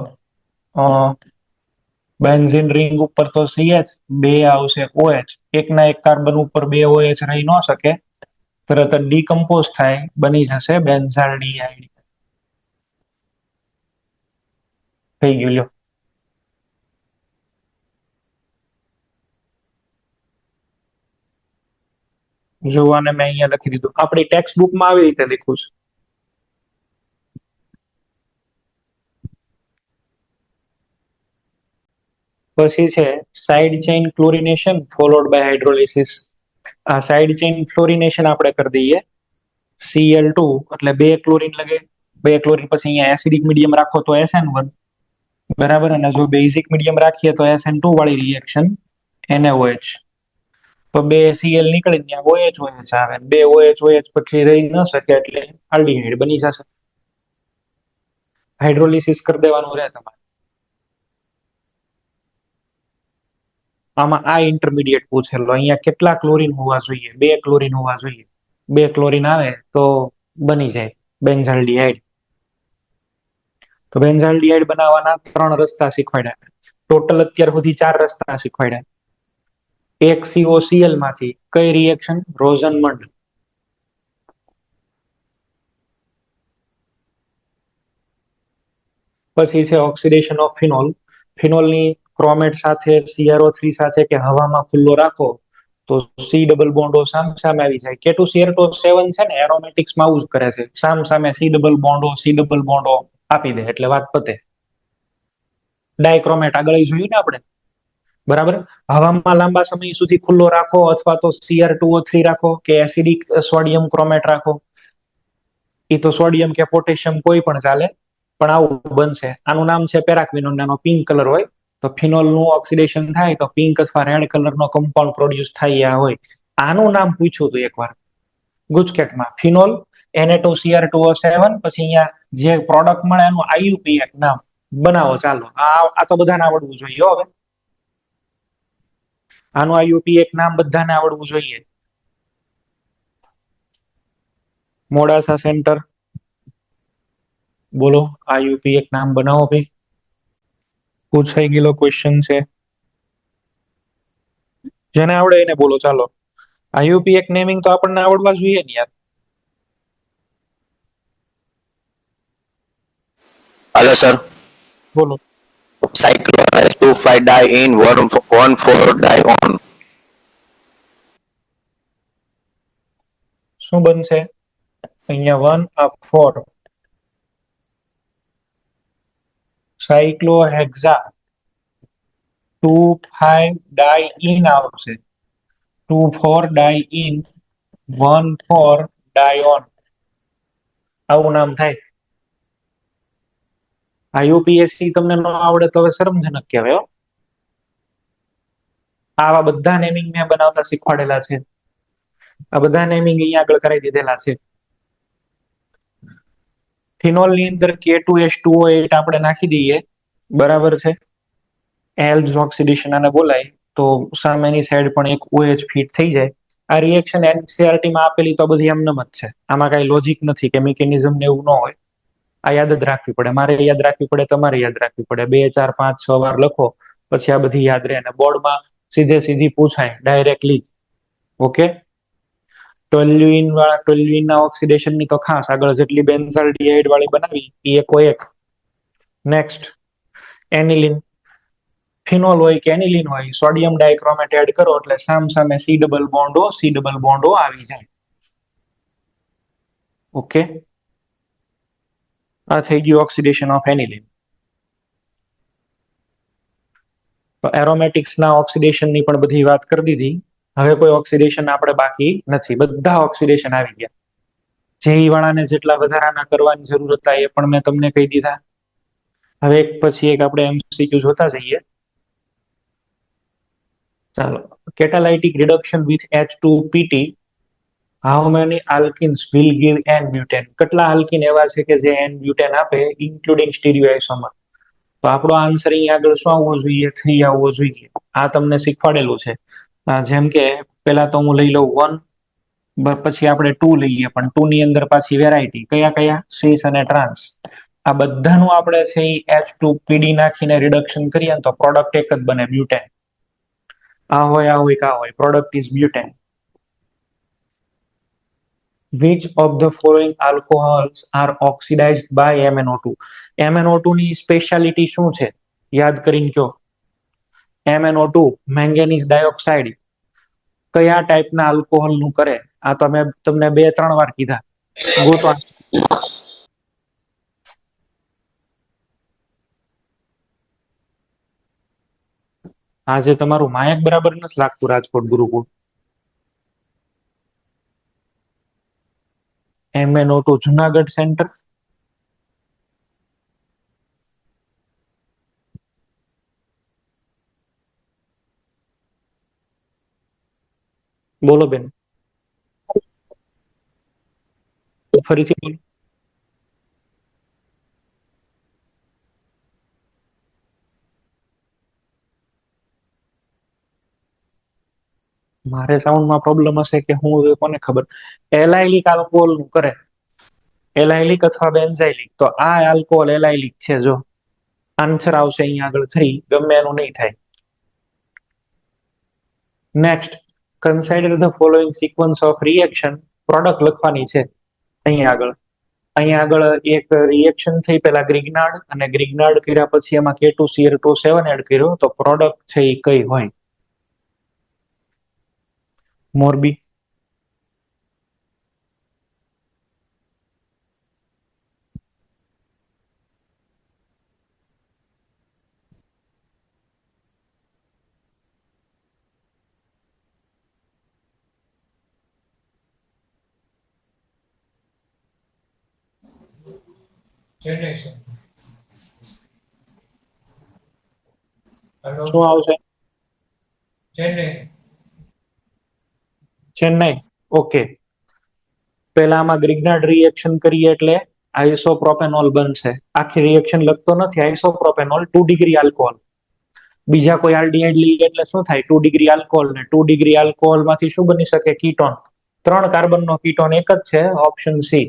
બેન્ઝીન રિંગ ઉપર તો CH, 2 આવશે OH. એકના એક કાર્બન ઉપર 2 OH રહી ન શકે, તરત જ ડીકમ્પોઝ થાય, બની જશે બેન્ઝાલ્ડીહાઇડ. થઈ ગયું લ્યો. જોવાને મેં અહીંયા લખી દીધું. આપણી ટેક્સ્ટ બુકમાં આવી રીતે લખ્યું છે. પછી છે side chain chlorination followed by hydrolysis. આ સાઇડ ચેઇન ક્લોરિનેશન આપણે કરી દઈએ. Cl2 એટલે 2 ક્લોરીન લગે. 2 ક્લોરીન પછી અહીંયા એસિડિક મીડિયમ રાખો તો SN1, બરાબર. અને જો બેઝિક મીડિયમ રાખીએ તો SN2 વાળી રિએક્શન NaOH. તો 2 Cl નીકળે ત્યાં OH આવે. 2 OH પછી રહી ન શકે એટલે આલ્ડીહાઇડ બની જશે. હાઇડ્રોલિસિસ કરી દેવાનું રહે તમારે. આમાં આ ઇન્ટરમીડિયેટ પૂછેલો. અહીંયા કેટલા ક્લોરીન હોવા જોઈએ? 2 ક્લોરીન હોવા જોઈએ. 2 ક્લોરીન આવે તો બની જાય બેન્ઝાલ્ડીહાઇડ. તો બેન્ઝાલ્ડીહાઇડ બનાવવાના 3 રસ્તા શીખવાડ્યા. ટોટલ અત્યાર સુધી 4 રસ્તા શીખવાડ્યા. એક COCl માંથી કઈ રિએક્શન? રોઝનમંડ. પછી છે ઓક્સિડેશન ઓફ ફિનોલ. ફિનોલની ક્રોમેટ સાથે CrO3 સાથે કે હવામાં ખુલ્લો રાખો તો C ડબલ બોન્ડ O સામ સામે આવી જાય. K2Cr7 છે ને એરોમેટિક્સમાં આવું જ કરે છે. સામે C double bond O C double bond O આપી દે એટલે વાત પતે. ડાયક્રોમેટ આગળ જોયું ને આપણે, બરાબર. હવામાં લાંબા સમય સુધી ખુલ્લો રાખો અથવા તો Cr2O3 રાખો કે એસિડિક સોડિયમ ક્રોમેટ રાખો, એ તો સોડિયમ કે પોટેશિયમ કોઈ પણ ચાલે, પણ આવું બનશે. આનું નામ છે પેરાક્વિનોન. આનો પિંક કલર હોય તો ફિનોલ નું ઓક્સિડેશન થાય તો પિંક અથવા રેડ કલર નો કમ્પાઉન્ડ પ્રોડ્યુસ થાય આ હોય. આનું નામ પૂછ્યું હતું એકવાર ગુજકેટમાં. ફિનોલ Na2Cr2O7, પછી અહીંયા જે પ્રોડક્ટ મળે એનું IUPAC નામ બનાવો. ચાલો, આ તો બધાને આવડવું જોઈએ. હવે આનું IUPAC નામ બધાને આવડવું જોઈએ. મોડાસા સેન્ટર, બોલો IUPAC નામ બનાવો ભાઈ. પૂછાઈ ગયેલો ક્વેશ્ચન છે, જેને આવડે એને બોલો. ચાલો, IUPAC નેમિંગ તો આપણને આવડવા જોઈએ ને યાર. Hello, sir. બોલો. Cyclone S25-diene 1,4-dione. શું બનશે? અહીંયા 1 આ 4 સાયક્લોહેક્ઝા 2,5-diene આવશે. 2,4-diene 1,4-dione આવું નામ થાય. આ યુપીએસસી તમને ન આવડે તો હવે શરમજનક કહેવાય. આવા બધા નેમિંગ મેં બનાવતા શીખવાડેલા છે. આ બધા નેમિંગ અહીંયા આગળ કરાવી દીધેલા છે. ફિનોલ ની અંદર K2H2O8 આપણે નાખી દઈએ, બરાબર છે. એલ્બ્સ ઓક્સિડેશન આને બોલાય, તો સામેની સાઈડ પણ એક OH ફિટ થઈ જાય. આ રિએક્શન એનસીઆરટી માં આપેલી તો બધી એમનેમ જ છે. આમાં કઈ લોજિક નથી કે મિકેનિઝમ ને એવું ન હોય. આ યાદ જ રાખવી પડે, મારે યાદ રાખવી પડે, તમારે યાદ રાખવી પડે. 2, 4, 5, 6 વાર લખો પછી આ બધી યાદ રહે. અને બોર્ડમાં સીધી પૂછાય ડાયરેક્ટલી. ઓકે, ટોલ્યુઇન વાળા ટોલ્યુઇન ના ઓક્સિડેશન ની તો ખાસ આગળ જેટલી બેન્ઝાલ્ડિહાઇડ વાળી બનાવી એ એક. Next aniline. ફિનોલ હોય કે એનિલિન હોય, સોડિયમ ડાયક્રોમેટ એડ કરો એટલે સામે C ડબલ બોન્ડો આવી જાય. ઓકે, આ થઈ ગયું ઓક્સિડેશન ઓફ એનિલિન. તો એરોમેટિક્સ ના ઓક્સિડેશન ની પણ બધી વાત કરી દીધી. હવે કોઈ ઓક્સિડેશન આપણે બાકી નથી, બધા ઓક્સિડેશન આવી ગયા. જેઈ વાળાને જેટલા વધારાના કરવાની જરૂર હતા એ પણ મેં તમને કહી દીધા. હવે એક પછી એક આપણે MCQ જોતા જઈએ. ચાલો, catalytic reduction with H2PT. How many alkenes will give N-butane? કેટલા આલ્કીન એવા છે કે જે N-butane આપે, ઇન્ક્લુડિંગ સ્ટીરિયોઆઈસોમર? તો આપણો આન્સર અહીંયા આગળ શું આવવો જોઈએ? 3 આવવો જોઈએ. આ તમને શીખવાડેલું છે. જેમ કે પેલા તો હું લઈ લઉં 1, પછી આપણે 2 લઈએ, પણ 2 ની અંદર પાછી વેરાયટી કયા સીસ અને ટ્રાન્સ. આ બધાનું આપણે છે H2PD નાખીને રિડક્શન કરીએ તો પ્રોડક્ટ એક જ બને, બ્યુટેન. આ હોય કા હોય, product is butane. Which of the following alcohols are oxidized by MnO2? MnO2 ની સ્પેશિયાલિટી શું છે? યાદ કરીને કયો. MnO2 મેંગેનીઝ ડાયોક્સાઇડ કયા ટાઈપના આલ્કોહોલ નું કરે? આ તો મેં તમને 2-3 વાર કીધા. ગોતો. આજે તમારું માયક બરાબર નથી લાગતું, રાજકોટ ગુરુકુળ. MnO2 Junagadh centre. બોલો બેન, ફરીથી બોલો. મારે સાઉન્ડમાં પ્રોબ્લેમ હશે કે હું, કોને ખબર. એલાઇલિક આલ્કોહોલ નું કરે, એલાઇલિક અથવા બેન્ઝાઇલિક. તો આ આલ્કોહોલ એલાઇલિક છે. જો આન્સર આવશે અહીંયા આગળ 3, ગમે એનું નહીં થાય. Next, consider the following sequence of reaction. Product લખવાની છે અહીંયા આગળ એક રિએક્શન થઈ, પેલા ગ્રિગ્નાર્ડ, અને ગ્રિગ્નાર્ડ કર્યા પછી એમાં K2Cr2 એડ કર્યો, તો પ્રોડક્ટ છે એ કઈ હોય? મોરબી. ચેન્નઈ sir. Hello. શું આવશે? ચેન્નઈ. ચેન્નઈ. ઓકે, પેલા આમાં ગ્રિગ્નાર્ડ રિએક્શન કરીએ એટલે આઇસોપ્રોપેનોલ બનશે. આખી રિએક્શન લખતો નથી. Isopropanol 2 degree alcohol. બીજા કોઈ આલ્ડિહાઇડ લઈએ એટલે શું થાય? 2 ડિગ્રી આલ્કોહોલ. ને 2 ડિગ્રી આલ્કોહોલ માંથી શું બની શકે? કીટોન. 3 કાર્બન નો કીટોન એક જ છે, option C.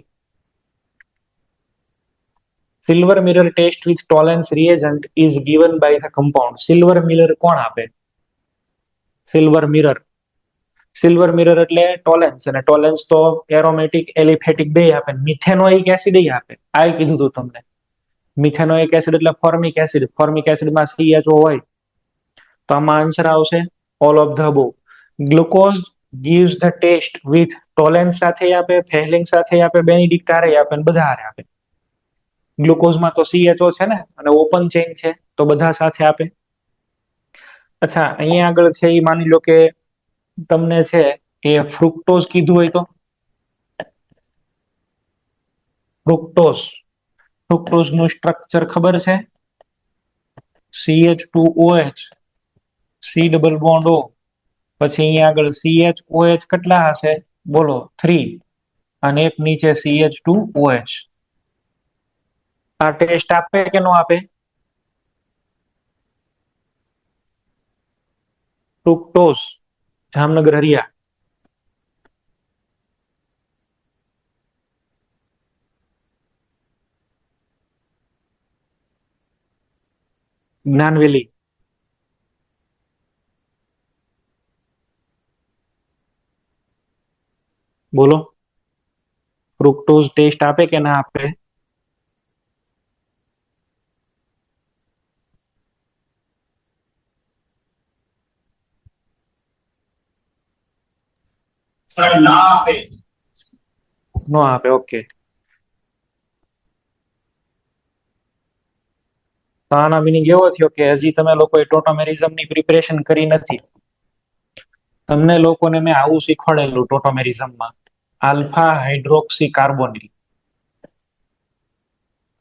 Silver mirror test with Tollens reagent is given by the compound. Silver mirror કોણ આપે? Silver mirror. સિલ્વર મિરર એટલે ટોલેન્સ, અને ટોલેન્સ તો એરોમેટિક એલિફેટિક બે આપે. મિથેનોઇક એસિડ આપે. આ કીધું તું તમને. મિથેનોઇક એસિડ એટલે ફોર્મિક એસિડ. ફોર્મિક એસિડમાં CHO હોય. તો આમાં આન્સર આવશે all of the above. Glucose gives the taste with Tollens સાથે આપે, ફેહલિંગ સાથે આપે, બેનિડિક્ટ આરે આપે, બધા આરે આપે. ગ્લુકોઝમાં તો CHO છે ને, અને ઓપન ચેઇન છે, તો બધા સાથે આપે. અચ્છા, અહીંયા આગળ છે એ માની લો કે તમને છે એ ફ્રુક્ટોઝ કીધું હોય તો ફ્રુક્ટોઝ ફ્રુક્ટોઝ નું સ્ટ્રક્ચર ખબર છે? CH2OH, C double bond O, પછી અહીંયા આગળ CHOH કેટલા હશે બોલો? 3, અને એક નીચે CH2OH. આ ટેસ્ટ આપે કે નો આપે? ફ્રુક્ટોઝ, જામનગર હરિયા. જ્ઞાનવેલી. બોલો, ફ્રુક્ટોઝ ટેસ્ટ આપે કે ના આપે? સર ના આપે. નો આપે, ઓકે. તો આનો મિનિંગ એવો થયો કે હજી તમે લોકોએ ટોટોમેરિઝમ ની પ્રિપરેશન કરી નથી. તમને લોકોને મેં આવું શીખવાડેલું ટોટોમેરિઝમમાં, alpha hydroxy carbonyl.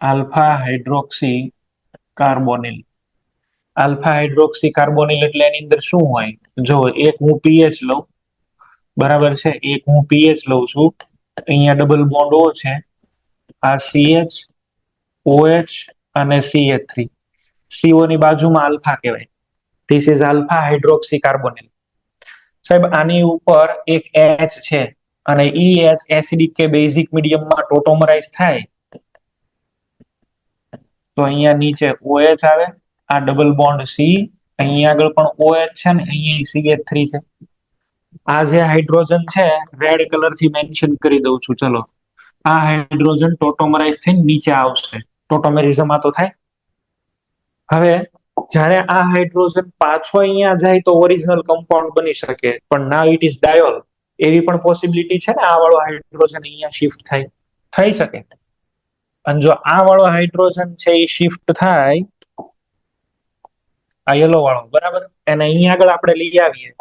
Alpha hydroxy carbonyl. Alpha hydroxy carbonyl એટલે એની અંદર શું હોય? જો એક હું પીએચ લઉં, બરાબર છે, એક હું પીએચ લઉં છું, અહીંયા ડબલ બોન્ડ O છે, આ CH OH અને CH3, CO ની બાજુમાં આલ્ફા કહેવાય. This is alpha hydroxy carbonyl. સાહેબ આની ઉપર એક H છે અને ઈ H એસિડિક કે બેઝિક મીડિયમમાં ટોટોમરાઇઝ થાય તો અહીંયા નીચે OH આવે, આ ડબલ બોન્ડ C, અહીંયા આગળ પણ OH છે ને અહીંયા CH3 છે. આ જે હાઇડ્રોજન છે રેડ કલર થી મેન્શન કરી દઉં છું, ચલો. આ હાઇડ્રોજન ટોટોમરાઇઝ થઈને નીચે આવશે. ટોટોમેરિઝમ આ તો થાય. હવે જ્યારે આ હાઇડ્રોજન પાછો અહીંયા જાય તો ઓરિજિનલ કમ્પાઉન્ડ બની શકે, પણ નાવ ઇટ ઇઝ ડાયોલ. એવી પણ પોસિબિલિટી છે ને આ વાળો હાઇડ્રોજન અહીંયા શિફ્ટ થાય, થઈ શકે. અને જો આ વાળો હાઇડ્રોજન છે એ શિફ્ટ થાય, આ યલો વાળો, બરાબર, એને અહીંયા આગળ આપણે લઈ આવીએ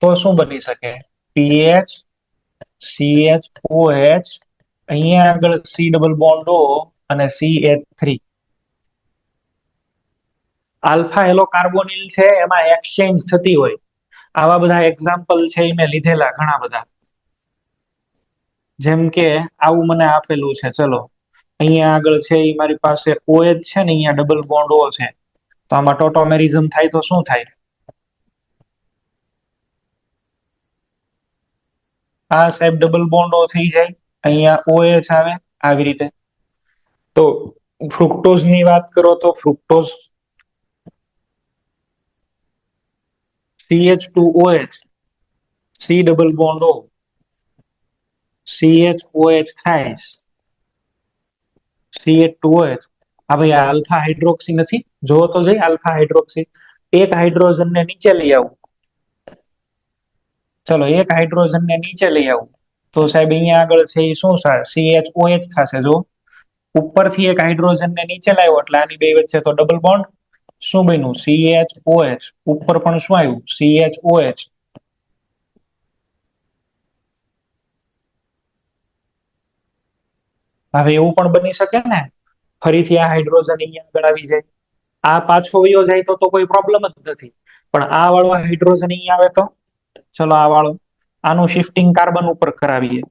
તો શું બની શકે? PH CHOH, અહીંયા આગળ C ડબલ બોન્ડ O અને CH3. આલ્ફા હેલો કાર્બોનિલ છે, એમાં એક્સચેન્જ થતી હોય. આવા બધા એક્ઝામ્પલ છે એ મેં લીધેલા ઘણા બધા. જેમ કે આવું મને આપેલું છે, ચલો અહીંયા આગળ છે એ મારી પાસે OH છે ને અહીંયા ડબલ બોન્ડ O છે, તો આમાં ટોટોમેરિઝમ થાય તો શું થાય? આ સાહેબ ડબલ બોન્ડ O થઈ જાય, અહીંયા OH આવે આવી રીતે. તો ફ્રુક્ટોઝ ની વાત કરો તો fructose CH2OH, C double bond O, CHOH થાય, CH2OH. આ ભાઈ આ આલ્ફા હાઇડ્રોક્સી નથી, જો તો જઈ આલ્ફા હાઇડ્રોક્સી. એક હાઇડ્રોજન ને નીચે લઈ આવું, ચલો એક હાઇડ્રોજન ને નીચે લઈ આવું તો સાહેબ અહીંયા આગળ છે એ શું CHOH થશે. જો ઉપરથી એક હાઇડ્રોજન ને નીચે લાવ્યો એટલે આની બે વચ્ચે તો ડબલ બોન્ડ. શું બન્યું? CHOH. ઉપર પણ શું આવ્યું? CHOH. હવે એવું પણ બની શકે ને, ફરીથી આ હાઇડ્રોજન અહીંયા આગળ આવી જાય, આ પાછો વયો જાય તો કોઈ પ્રોબ્લેમ જ નથી. પણ આ વાળો હાઇડ્રોજન અહીંયા આવે તો, ચલો આ વાળો, આનું શિફ્ટિંગ કાર્બન ઉપર કરાવીએ.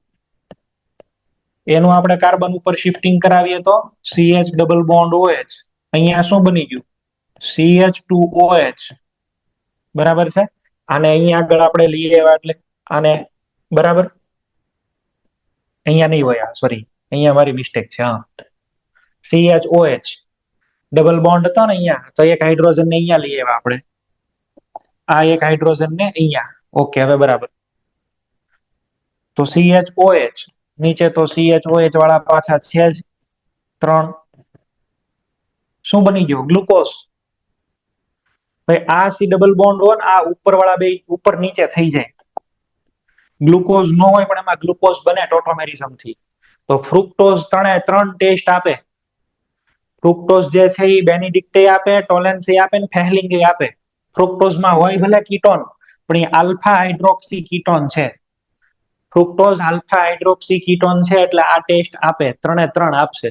એનું આપણે કાર્બન ઉપર શિફ્ટિંગ કરાવીએ તો CH ડબલ બોન્ડ OH, અહીંયા શું બની ગયું? CH2OH, બરાબર છે. આને અહીંયા આગળ આપણે લઈએ એટલે આને, બરાબર, અહીંયા નહીં હોય, સોરી, અહીંયા મારી મિસ્ટેક છે. હા, CHOH ડબલ બોન્ડ હતો ને અહીંયા, તો એક હાઇડ્રોજન ને અહીંયા લઈ આવ્યા આપણે, આ એક હાઇડ્રોજન ને અહીંયા, ઓકે. હવે બરાબર, તો CHOH નીચે તો CHOH વાળા પાછા છે જ 3. શું બની ગયું? ગ્લુકોઝ. ભાઈ આ C ડબલ બોન્ડ હોય આ ઉપર વાળા બે ઉપર નીચે થઈ જાય. ગ્લુકોઝ ન હોય પણ એમાં ગ્લુકોઝ બને ટોટોમેરિઝમ થી. તો ફ્રુક્ટોઝ 3 ટેસ્ટ આપે. ફ્રુક્ટોઝ જે છે એ બેનિડિક્ટે આપે, ટોલેન્સે આપે ને ફેહલિંગે આપે. ફ્રુક્ટોઝમાં હોય ભલે કીટોન, પણ એ આલ્ફા હાઇડ્રોક્સી કીટોન છે. ફ્રુક્ટોઝ આલ્ફા હાઇડ્રોક્સી કીટોન છે એટલે આ ટેસ્ટ આપે, 3 એ 3 આપશે.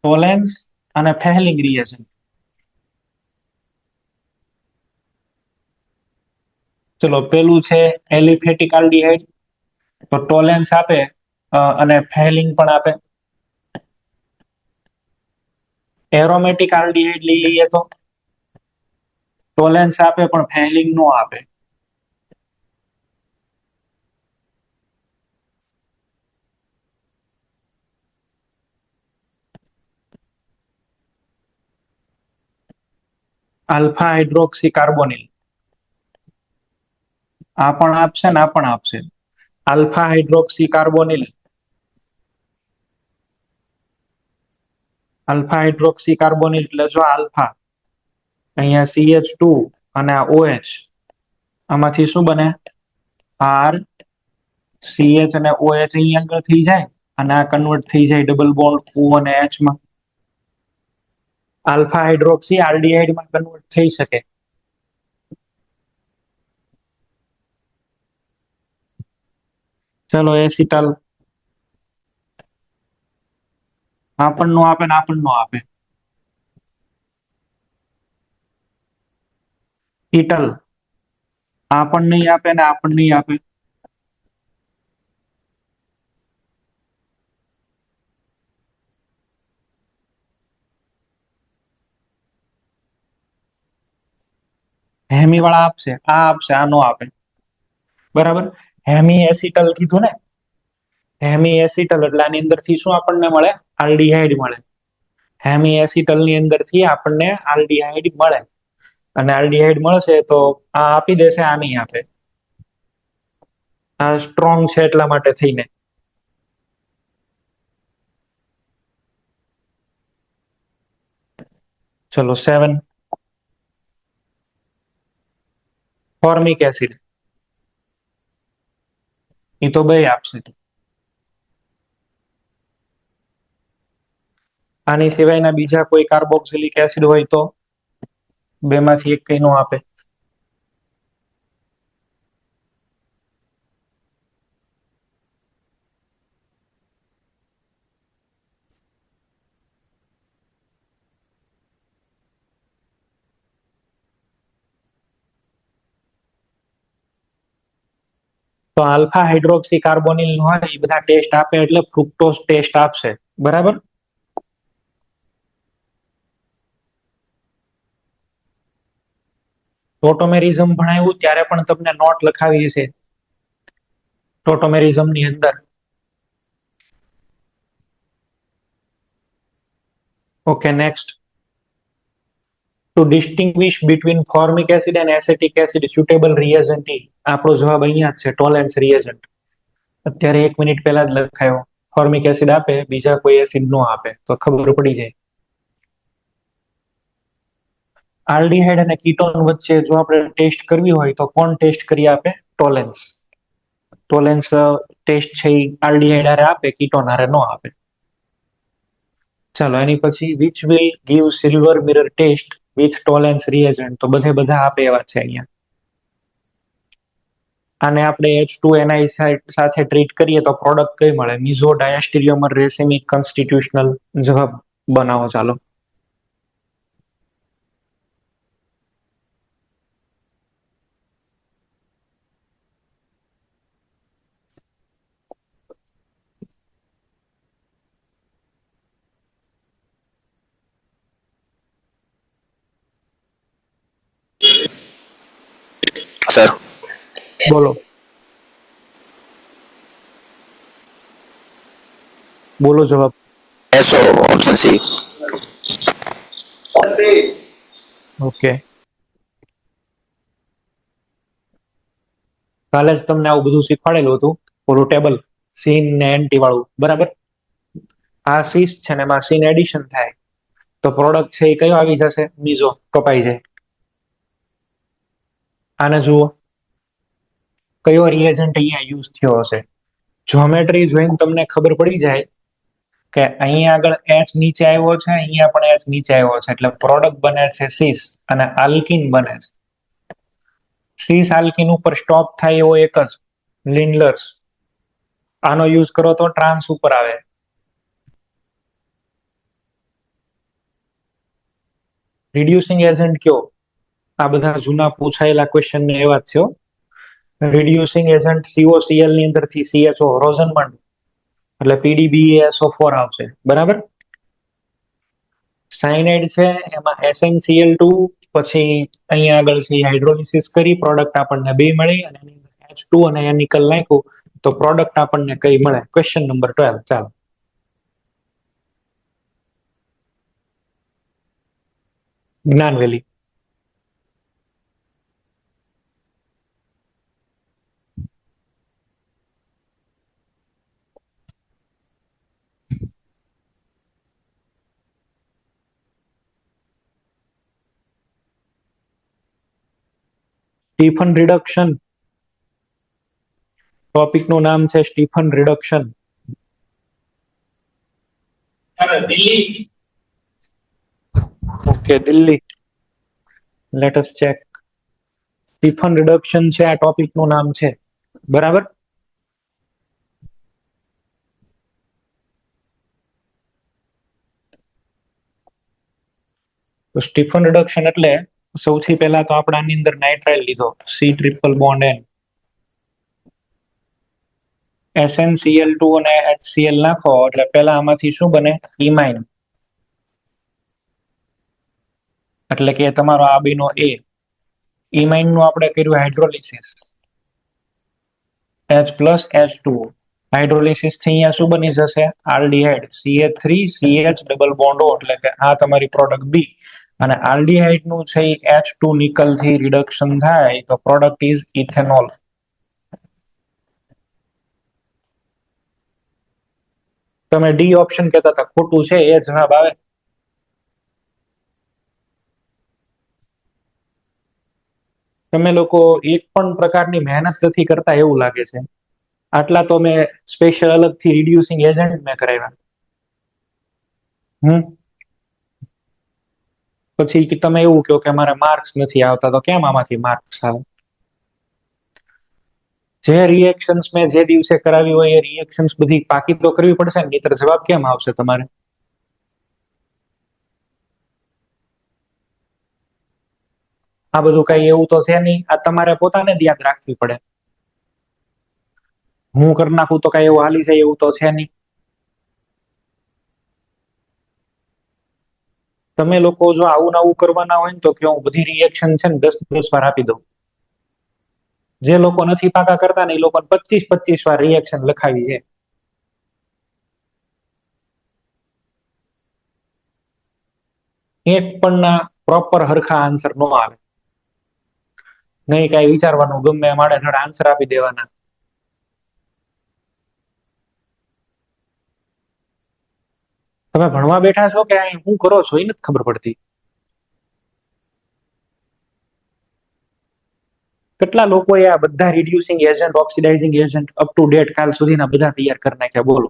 ટોલેન્સ અને ફેહલિંગ રિએજન્ટ. ચલો પેલું છે એલિફેટિક આલ્ડીહાઇડ, તો ટોલેન્સ આપે અને ફેહલિંગ પણ આપે. એરોમેટિક આલ્ડીહાઇડ લઈ લઈએ તો ટોલેન્સ આપે પણ ફેહલિંગ નો આપે. આલ્ફા હાઇડ્રોક્સી કાર્બોનિલ, આ પણ આપશે ને આ પણ આપશે. Alpha hydroxy carbonyl, alpha hydroxy carbonyl એટલે જો આલ્ફા, અહીંયા CH2 અને આ OH, આમાંથી શું બને? R CH અને OH અહીંયા આગળ થઈ જાય અને આ કન્વર્ટ થઈ જાય ડબલ બોન્ડ O અને H માં. આલ્ફા હાઇડ્રોક્સી આલ્ડીહાઇડ માં કન્વર્ટ થઈ શકે. ચલો એસિટલ, આ પણ નો આપે ને આ પણ નો આપે. ઇટલ, આ પણ નહીં આપે ને આ પણ નહીં આપે. હેમી વાળા આપશે, આ આપશે, આ નો આપે. બરાબર. હેમી એસિટલ કીધું ને, હેમી એસિટલ એટલે આની અંદર થી શું આપણને મળે? આલ્ડીહાઇડ મળે. હેમી એસિટલ ની અંદર થી આપણને આલ્ડીહાઇડ મળે અને આલ્ડીહાઇડ મળશે તો આ આપી દેશે, આ નહીં આપે. આ સ્ટ્રોંગ છે એટલા માટે થઈને. ચલો 7 ફોર્મિક એસિડ, એ તો બે આપશે. આની સિવાયના બીજા કોઈ કાર્બોક્સિલિક એસિડ હોય તો બેમાંથી એક કઈ નો આપે. તો આલ્ફા હાઇડ્રોક્સી કાર્બોનિલ હોય એ બધા ટેસ્ટ આપે એટલે ફ્રુક્ટોઝ ટેસ્ટ આપશે. બરાબર. ટોટોમેરિઝમ ભણાવ્યું ત્યારે પણ તમને નોટ લખાવી હશે ટોટોમેરિઝમ ની અંદર. Okay next. To distinguish between formic acid and acetic acid, suitable reagent E. આપણો જવાબ અહીંયા જ છે, ટોલેન્સ રિએજન્ટ. અત્યારે 1 મિનિટ પહેલા જ લખાયો. ફોર્મિક એસિડ આપે, બીજા કોઈ એસિડ નો આપે તો ખબર પડી જાય. આલ્ડીહાઇડ અને કીટોન વચ્ચે જો આપણે ટેસ્ટ કરવી હોય તો કોણ ટેસ્ટ કરી આપે? ટોલેન્સ. ટોલેન્સ ટેસ્ટ છે એ આલ્ડીહાઇડ હારે આપે, કીટોન હારે નો આપે. ચાલો એની પછી which will give silver mirror test with tolerance reagent, તો બધા આપે એવા છે અહીંયા. આને આપણે H2NI સાથે ટ્રીટ કરીએ તો પ્રોડક્ટ કઈ મળે? મિઝો ડાયાસ્ટીરિયોમર રેસિમિક કોન્સ્ટિટ્યુશનલ. જવાબ બનાવો ચાલો. સર બોલો બોલો જવાબ. SO option C. ઓકે. કાલે જ તમને આવું બધું શીખવાડેલું હતું, ઓલું ટેબલ સીન ને એન્ટી વાળું. બરાબર. આ સીસ છે ને એમાં સીન એડિશન થાય તો પ્રોડક્ટ છે એ કયો આવી જશે? મિઝો, કપાઈ જાય. આને જુઓ, કયો રિએજન્ટ અહીંયા યુઝ થયો હશે? જ્યોમેટ્રી જોઈને તમને ખબર પડી જાય કે અહીંયા આગળ H નીચે આવ્યો છે, અહીંયા પણ H નીચે આવ્યો છે, એટલે પ્રોડક્ટ બને છે સીસ અને આલ્કીન બને છે. સીસ આલ્કીન ઉપર સ્ટોપ થાય એવો એક જ લિન્ડલર્સ. આનો યુઝ કરો તો ટ્રાન્સ ઉપર આવે. રિડ્યુસિંગ એજન્ટ કયો? આ બધા જૂના પૂછાયેલા ક્વેશ્ચન ને એવા જ છે. રિડ્યુસિંગ એજન્ટ COCl ની અંદરથી CHO રોઝનમન્ડ એટલે PDBaSO4 આવશે. બરાબર. સાયનાઇડ છે એમાં SnCl2 પછી અહીંયા આગળ છે હાઇડ્રોલિસિસ કરી પ્રોડક્ટ આપણને બે મળી અને એની અંદર H2 અને નિકલ નાખ્યું તો પ્રોડક્ટ આપણને કઈ મળે? Question number 12. ચાલો, જ્ઞાનવેલી. Stephen reduction. ટોપિક નું નામ છે Stephen reduction. Sir, Delhi. Okay, Delhi. Let us check. Stephen reduction છે આ ટોપિક નું નામ છે. બરાબર. તો સ્ટીફન રિડક્શન એટલે સૌથી પહેલા તો આપણે આની અંદર નાઇટ્રાઇલ લીધો, C�ट्रिपल N. SnCl2 અને HCl નાખો એટલે પહેલા આમાંથી શું બને? ઇમાઇન. એટલે કે તમારો આ બીનો A. ઇમાઇન નું આપણે કર્યું હાઇડ્રોલિસિસ, H+H2O. હાઇડ્રોલિસિસ થી અહીંયા શું બની જશે? Aldehyde, CH3CH double bond O, એટલે કે આ તમારી પ્રોડક્ટ B. અને આલ્ડીહાઇડ નું છે H2 નિકલ થી રિડક્શન થાય તો પ્રોડક્ટ ઇઝ ઇથેનોલ. તમે ડી ઓપ્શન કહેતા હતા, ખોટું છે, એ જવાબ આવે. તમે લોકો એક પણ પ્રકારની મહેનત નથી કરતા એવું લાગે છે. આટલા તો મેં સ્પેશિયલ અલગથી રિડ્યુસિંગ એજન્ટ મેં કરાવ્યા. પછી તમે એવું કહો કે અમારે માર્ક્સ નથી આવતા, તો કેમ આમાંથી માર્ક્સ આવે? જે રિએક્શન્સ મેં જે દિવસે કરાવી હોય એ રિએક્શન્સ બધી પાકી તો કરવી પડશે ને, નહીંતર જવાબ કેમ આવશે તમારે? આ બધું કઈ એવું તો છે નહીં, આ તમારે પોતાને જ યાદ રાખવી પડે. હું કરી નાખું તો કઈ એવું હાલી જાય એવું તો છે નહીં. તમે લોકો જો આવું નવું કરવાના હોય ને તો કે હું બધી રિએક્શન છે ને 10-10 વાર આપી દઉં. જે લોકો નથી પાકા કરતા ને એ લોકોને 25-25 વાર રિએક્શન લખાવી છે. એક પણ ના પ્રોપર હરખા આન્સર નો આવે. નહીં કઈ વિચારવાનું, ગમે માડે ધડ આન્સર આપી દેવાના. તમે ભણવા બેઠા છો કે અહીં શું કરો છો એ નથી ખબર પડતી. કેટલા લોકોએ આ બધા reducing agent, oxidising agent up to date કાલ સુધીના બધા તૈયાર કરી નાખ્યા? બોલો.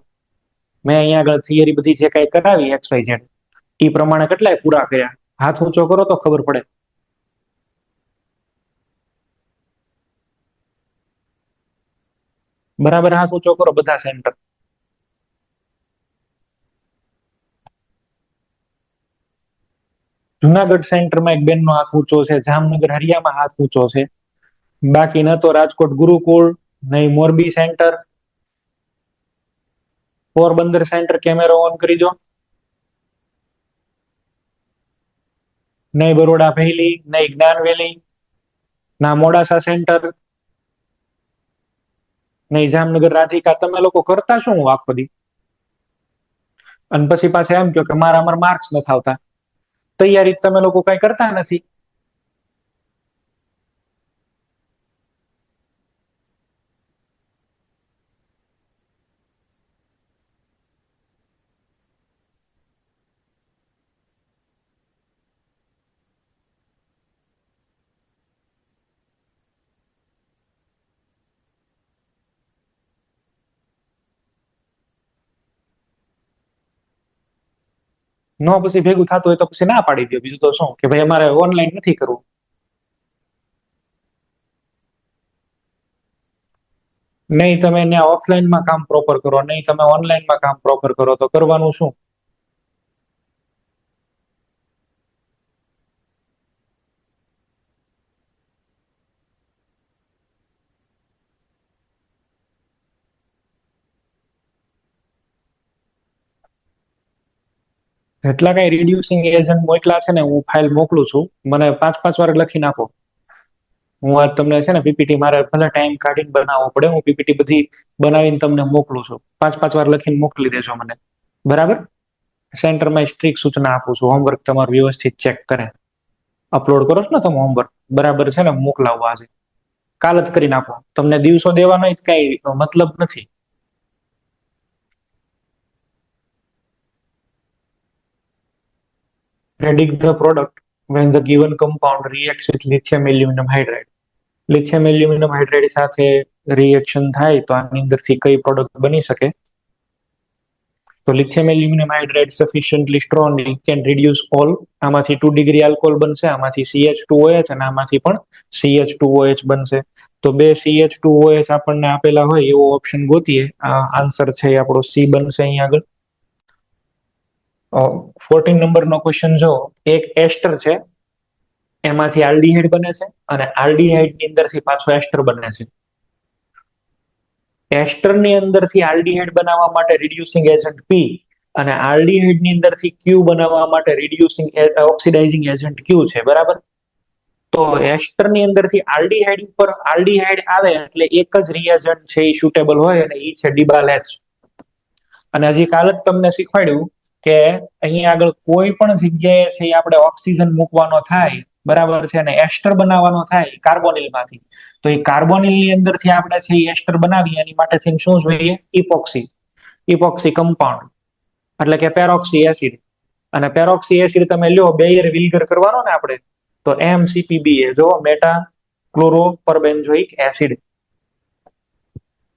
મેં અહીંયા આગળ થિયરી બધી જે કઈ કરાવી XYZ એ પ્રમાણે કેટલાય પૂરા કર્યા? હાથ ઊંચો કરો તો ખબર પડે. બરાબર હાથ ઊંચો કરો બધા સેન્ટર. જુનાગઢ સેન્ટરમાં એક બેન નો હાથ ઊંચો છે, જામનગર હરિયામાં હાથ ઊંચો છે, બાકી ન તો રાજકોટ ગુરુકુળ, નહીં મોરબી સેન્ટર, પોરબંદર સેન્ટર કેમેરો ઓન કરી દો, નહીં બરોડા ભૈલી, નહીં જ્ઞાનવેલી, ના મોડાસા સેન્ટર, નહીં જામનગર રાધિકા. તમે લોકો કરતા શું આખો દી? અને પછી પાછા એમ કહો કે મારા માર્ક્સ નથી આવતા. તૈયારી તમે લોકો કઈ કરતા નથી. નો પછી ભેગું થતું હોય તો પછી ના પાડી દો, બીજું તો શું કે ભાઈ અમારે ઓનલાઈન નથી કરવું. નહીં તમે એને ઓફલાઈનમાં કામ પ્રોપર કરો, નહીં તમે ઓનલાઈનમાં કામ પ્રોપર કરો, તો કરવાનું શું? એટલા કઈ રિડ્યુસિંગ એજન્ટ મોકલા છે ને, હું ફાઇલ મોકલું છું, મને 5-5 વાર લખી નાખો. હું આ તમને છે ને પીપીટી મારે ભલે ટાઈમ કાઢીને બનાવવો પડે, હું પીપીટી બધી બનાવીને તમને મોકલું છું. 5-5 વાર લખીને મોકલી દેજો મને, બરાબર? સેન્ટરમાં સ્ટ્રિક્ટ સૂચના આપું છું, હોમવર્ક તમારું વ્યવસ્થિત ચેક કરે. અપલોડ કરો છો ને તમે હોમવર્ક, બરાબર છે ને? મોકલાવો આજે, કાલ જ કરી નાખો. તમને દિવસો દેવાનો કઈ મતલબ નથી. Predict the product when the given compound reacts with lithium aluminum hydride. Lithium aluminium hydride સાથે રિએક્શન થાય તો આની અંદરથી કઈ પ્રોડક્ટ બની શકે? તો lithium aluminium hydride sufficiently strongly can reduce all. આમાંથી 2 ડિગ્રી આલ્કોહોલ બનશે, આમાંથી CH2OH અને આમાંથી પણ CH2OH બનશે. તો બે CH2OH આપણને આપેલા હોય એવો ઓપ્શન ગોતીએ. આ આન્સર છે આપણો સી બનશે અહીં આગળ. 14 નંબરનો ક્વેશ્ચન જો, એક એસ્ટર છે, એમાંથી આલ્ડીહાઇડ બને છે અને આલ્ડીહાઇડ ની અંદરથી પાછો એસ્ટર બને છે. એસ્ટર ની અંદરથી આલ્ડીહાઇડ બનાવવા માટે રિડ્યુસિંગ એજન્ટ પી અને આલ્ડીહાઇડ ની અંદરથી ક્યુ બનાવવા માટે રિડ્યુસિંગ ઓક્સિડાઇઝિંગ એજન્ટ ક્યુ છે, બરાબર? તો એસ્ટર ની અંદરથી આલ્ડીહાઇડ ઉપર આલ્ડીહાઇડ આવે એટલે એક જ રિએજન્ટ છે એ સુટેબલ હોય અને એ છે ડિબાલ એચ. અને હજી કાલ જ તમને શીખવાડ્યું કે અહીંયા આગળ કોઈ પણ જગ્યાએ છે આપણે ઓક્સિજન મૂકવાનો થાય, બરાબર છે, અને એસ્ટર બનાવવાનો થાય કાર્બોનિલ માંથી, તો એ કાર્બોનિલ ની અંદરથી આપણે છે એસ્ટર બનાવીએ એની માટે થઈને શું જોઈએ? ઇપોક્સી કમ્પાઉન્ડ, એટલે કે પેરોક્સી એસિડ. અને પેરોક્સી એસિડ તમે લ્યો, બેયર વિલ્ગર કરવાનો ને આપણે, તો MCPBA જો મેટા ક્લોરોપરબેન્ઝોઇક એસિડ.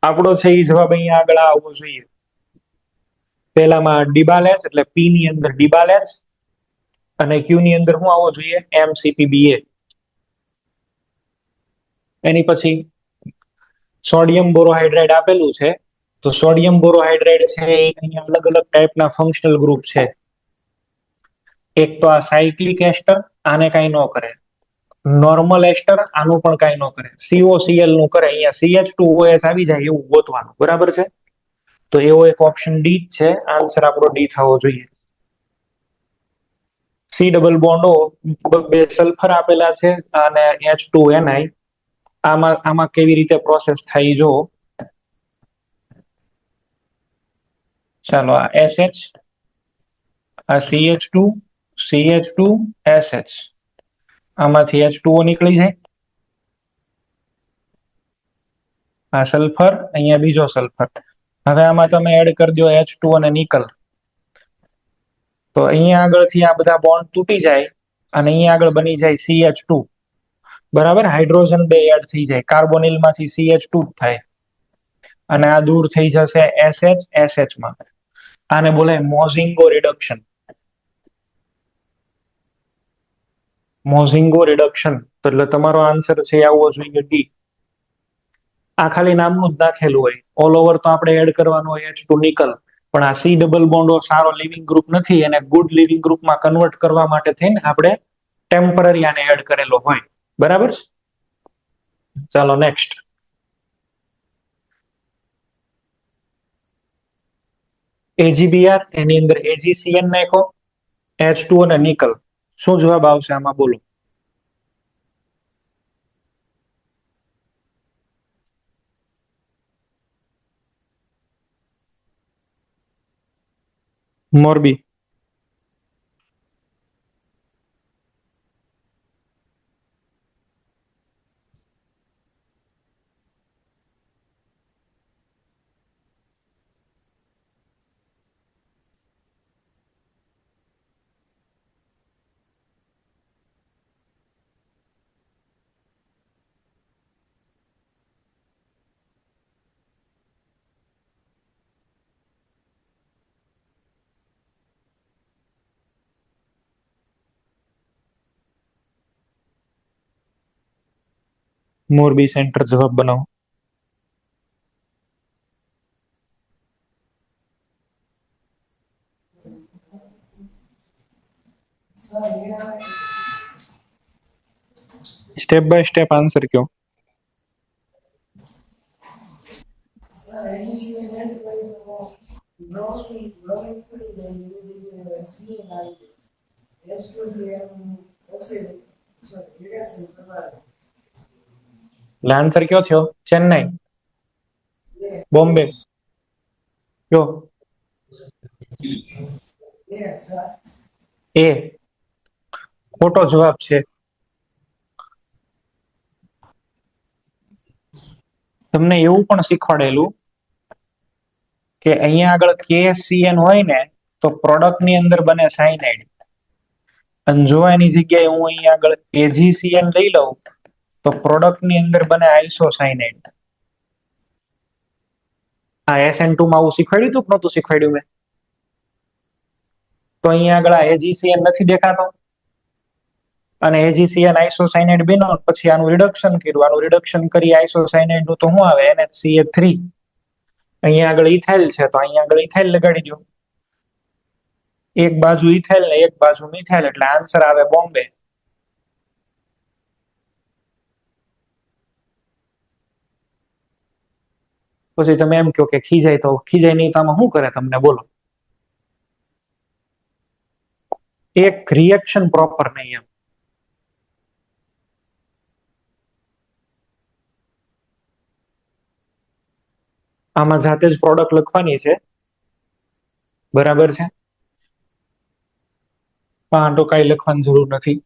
આપણો છે એ જવાબ અહીંયા આગળ આવવો જોઈએ. પહેલામાં ડિબાલેચ એટલે પી ની અંદર ડિબાલેચ અને ક્યુ ની અંદર શું આવવો જોઈએ? MCPBA. એની પછી સોડિયમ બોરોહાઇડ્રાઇડ આપેલું છે, તો સોડિયમ બોરોહાઇડ્રાઇડ છે એ અહીંયા અલગ અલગ ટાઈપના ફંક્શનલ ગ્રુપ છે. એક તો આ સાયક્લિક એસ્ટર, આને કઈ ન કરે. નોર્મલ એસ્ટર, આનું પણ કઈ ન કરે. COCl નું કરે. અહીંયા CH2OH આવી જાય એવું ગોતવાનું, બરાબર છે? તો એવો એક ઓપ્શન ડી છે, આન્સર આપણો ડી થવો જોઈએ. સી ડબલ બોન્ડ ઓ, બે સલ્ફર આપેલા છે અને H2NI. આમાં કેવી રીતે પ્રોસેસ થાય જો, ચાલો આ SH, આ CH2SH, આમાંથી H2O નીકળી જાય. આ સલ્ફર, અહીંયા બીજો સલ્ફર. હવે આમાં તમે એડ કરી દો H2 અને નિકલ, તો અહીંયા આગળથી આ બધા બોન્ડ તૂટી જાય અને અહીંયા આગળ બની જાય CH2, બરાબર? હાઇડ્રોજન બે એડ થઈ જાય, કાર્બોનિલ માંથી CH2 થાય અને આ દૂર થઈ જશે SH માં. આને બોલાય મોઝિંગો રિડક્શન. મોઝિંગો રિડક્શન, એટલે તમારો આન્સર છે આવવો જોઈએ ડી. આ ખાલી નામનું જ નાખેલું હોય, ઓલ ઓવર તો આપણે એડ કરવાનું હોય H2 નિકલ. પણ આ સી ડબલ બોન્ડો સારો લિવિંગ ગ્રુપ નથી, એને ગુડ લિવિંગ ગ્રુપમાં કન્વર્ટ કરવા માટે થઈને આપણે ટેમ્પરરી આને એડ કરેલો હોય, બરાબર? ચાલો નેક્સ્ટ. AgBr, એની અંદર AgCN નાખો, H2 અને નિકલ. શું જવાબ આવશે આમાં બોલો? મોરબી. મોરબી સેન્ટર જવાબ બનાવો. સ્ટેપ બાય સ્ટેપ આન્સર કયો. એટલે આન્સર કયો થયો? ચેન્નાઈ, બોમ્બે કયો? એ ખોટો જવાબ છે. તમને એવું પણ શીખવાડેલું કે અહીંયા આગળ KCN હોય ને તો પ્રોડક્ટ ની અંદર બને સાયનાઇડ, અને જો એની જગ્યાએ હું અહીંયા આગળ AgCN લઈ લઉં તો પ્રોડક્ટ ની અંદર બને આઇસોસાયનાઇડ. આ SN2 માં આવું શીખવાડ્યું હતું કે નહોતું શીખવાડ્યું મેં? તો અહીંયા આગળ આ AgCN નથી દેખાતો, અને AgCN આઇસોસાયનાઇડ બન્યો પછી આનું રિડક્શન કર્યું, આનું રિડક્શન કરી આઇસોસાયનાઇડ નું તો શું આવે? NHCl3. અહીંયા આગળ ઇથાઇલ છે તો અહીંયા આગળ ઇથાઇલ લગાડી દો. એક બાજુ ઇથાઇલ ને એક બાજુ મિથાઇલ, એટલે આન્સર આવે બોમ્બે. પછી તમે એમ કહો કે ખીજાય, તો ખીજાય નહીં તો આમાં શું કરે તમને બોલો? એક રિએક્શન પ્રોપર નહીં એમ. આમાં જાતે જ પ્રોડક્ટ લખવાની છે, બરાબર છે? પણ તો કઈ લખવાની જરૂર નથી.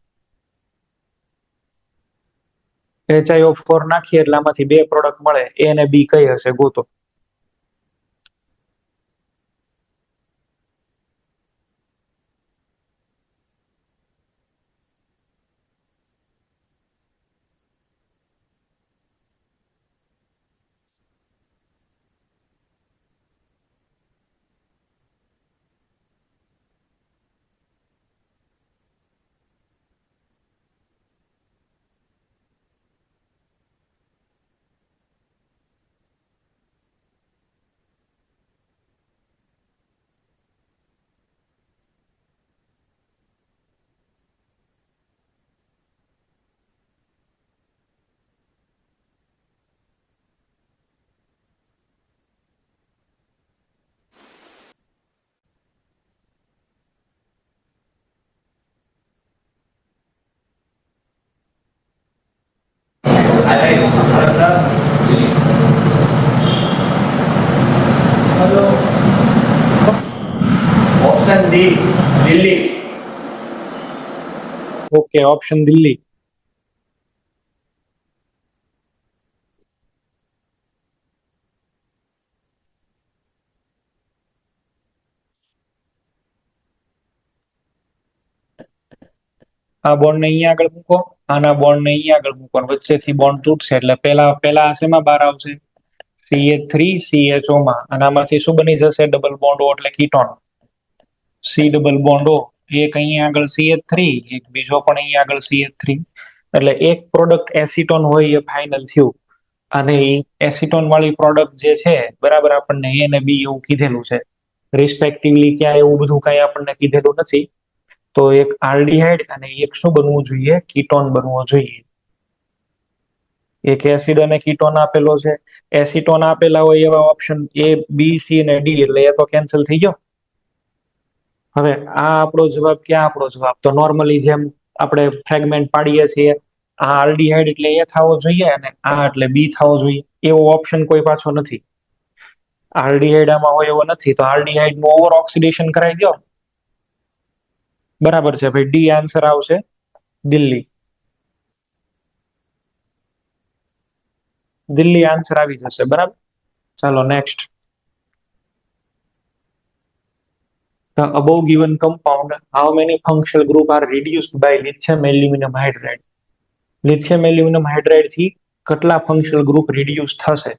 HiO4 નાખીએ એટલે આમાંથી બે પ્રોડક્ટ મળે, A અને B કઈ હશે ગોતો. Option D, Delhi. Okay, option Delhi. આ બોન્ડ ને અહીંયા આગળ મૂકો, આના બોન્ડ ને અહીંયા આગળ મૂકો, વચ્ચેથી બોન્ડ તૂટશે એટલે પેલા શેમાં બહાર આવશે? CH3CHO માં, અને આમાંથી શું બની જશે? ડબલ બોન્ડ O એટલે ketone. C double bond O, એક અહીંયા આગળ CH3, એક બીજો પણ અહીંયા આગળ CH3, એટલે એક પ્રોડક્ટ એસિટોન હોય એ ફાઇનલ થયું. અને એસિટોન વાળી પ્રોડક્ટ જે છે, બરાબર, આપણને A અને B એવું કીધેલું છે રિસ્પેક્ટિવલી, ક્યાં એવું બધું કઈ આપણને કીધેલું નથી. તો એક આલ્ડીહાઇડ અને એક શું બનવું જોઈએ? કીટોન બનવો જોઈએ. એક એસિડ અને કીટોન આપેલો છે. એસિટોન આપેલા હોય એવા ઓપ્શન A, B, C અને D, એટલે એ તો કેન્સલ થઈ ગયો. હવે આ આપણો જવાબ, ક્યાં આપણો જવાબ? તો નોર્મલી જેમ આપણે ફ્રેગમેન્ટ પાડીએ છીએ, આ આલ્ડીહાઇડ એટલે A થવો જોઈએ અને આ એટલે B થવો જોઈએ, એવો ઓપ્શન કોઈ પાછો નથી. આલ્ડીહાઇડ આમાં હોય એવો નથી, તો આલ્ડીહાઇડ નું ઓવર ઓક્સિડેશન કરાવી દો. બરાબર છે ભાઈ, ડી આન્સર આવશે, દિલ્હી. દિલ્હી આન્સર આવી જશે, બરાબર. ચાલો next. The above given compound, how many functional group are reduced by lithium aluminum hydride? lithium aluminum hydride થી કેટલા ફંક્શનલ ગ્રુપ રિડ્યુસ થશે,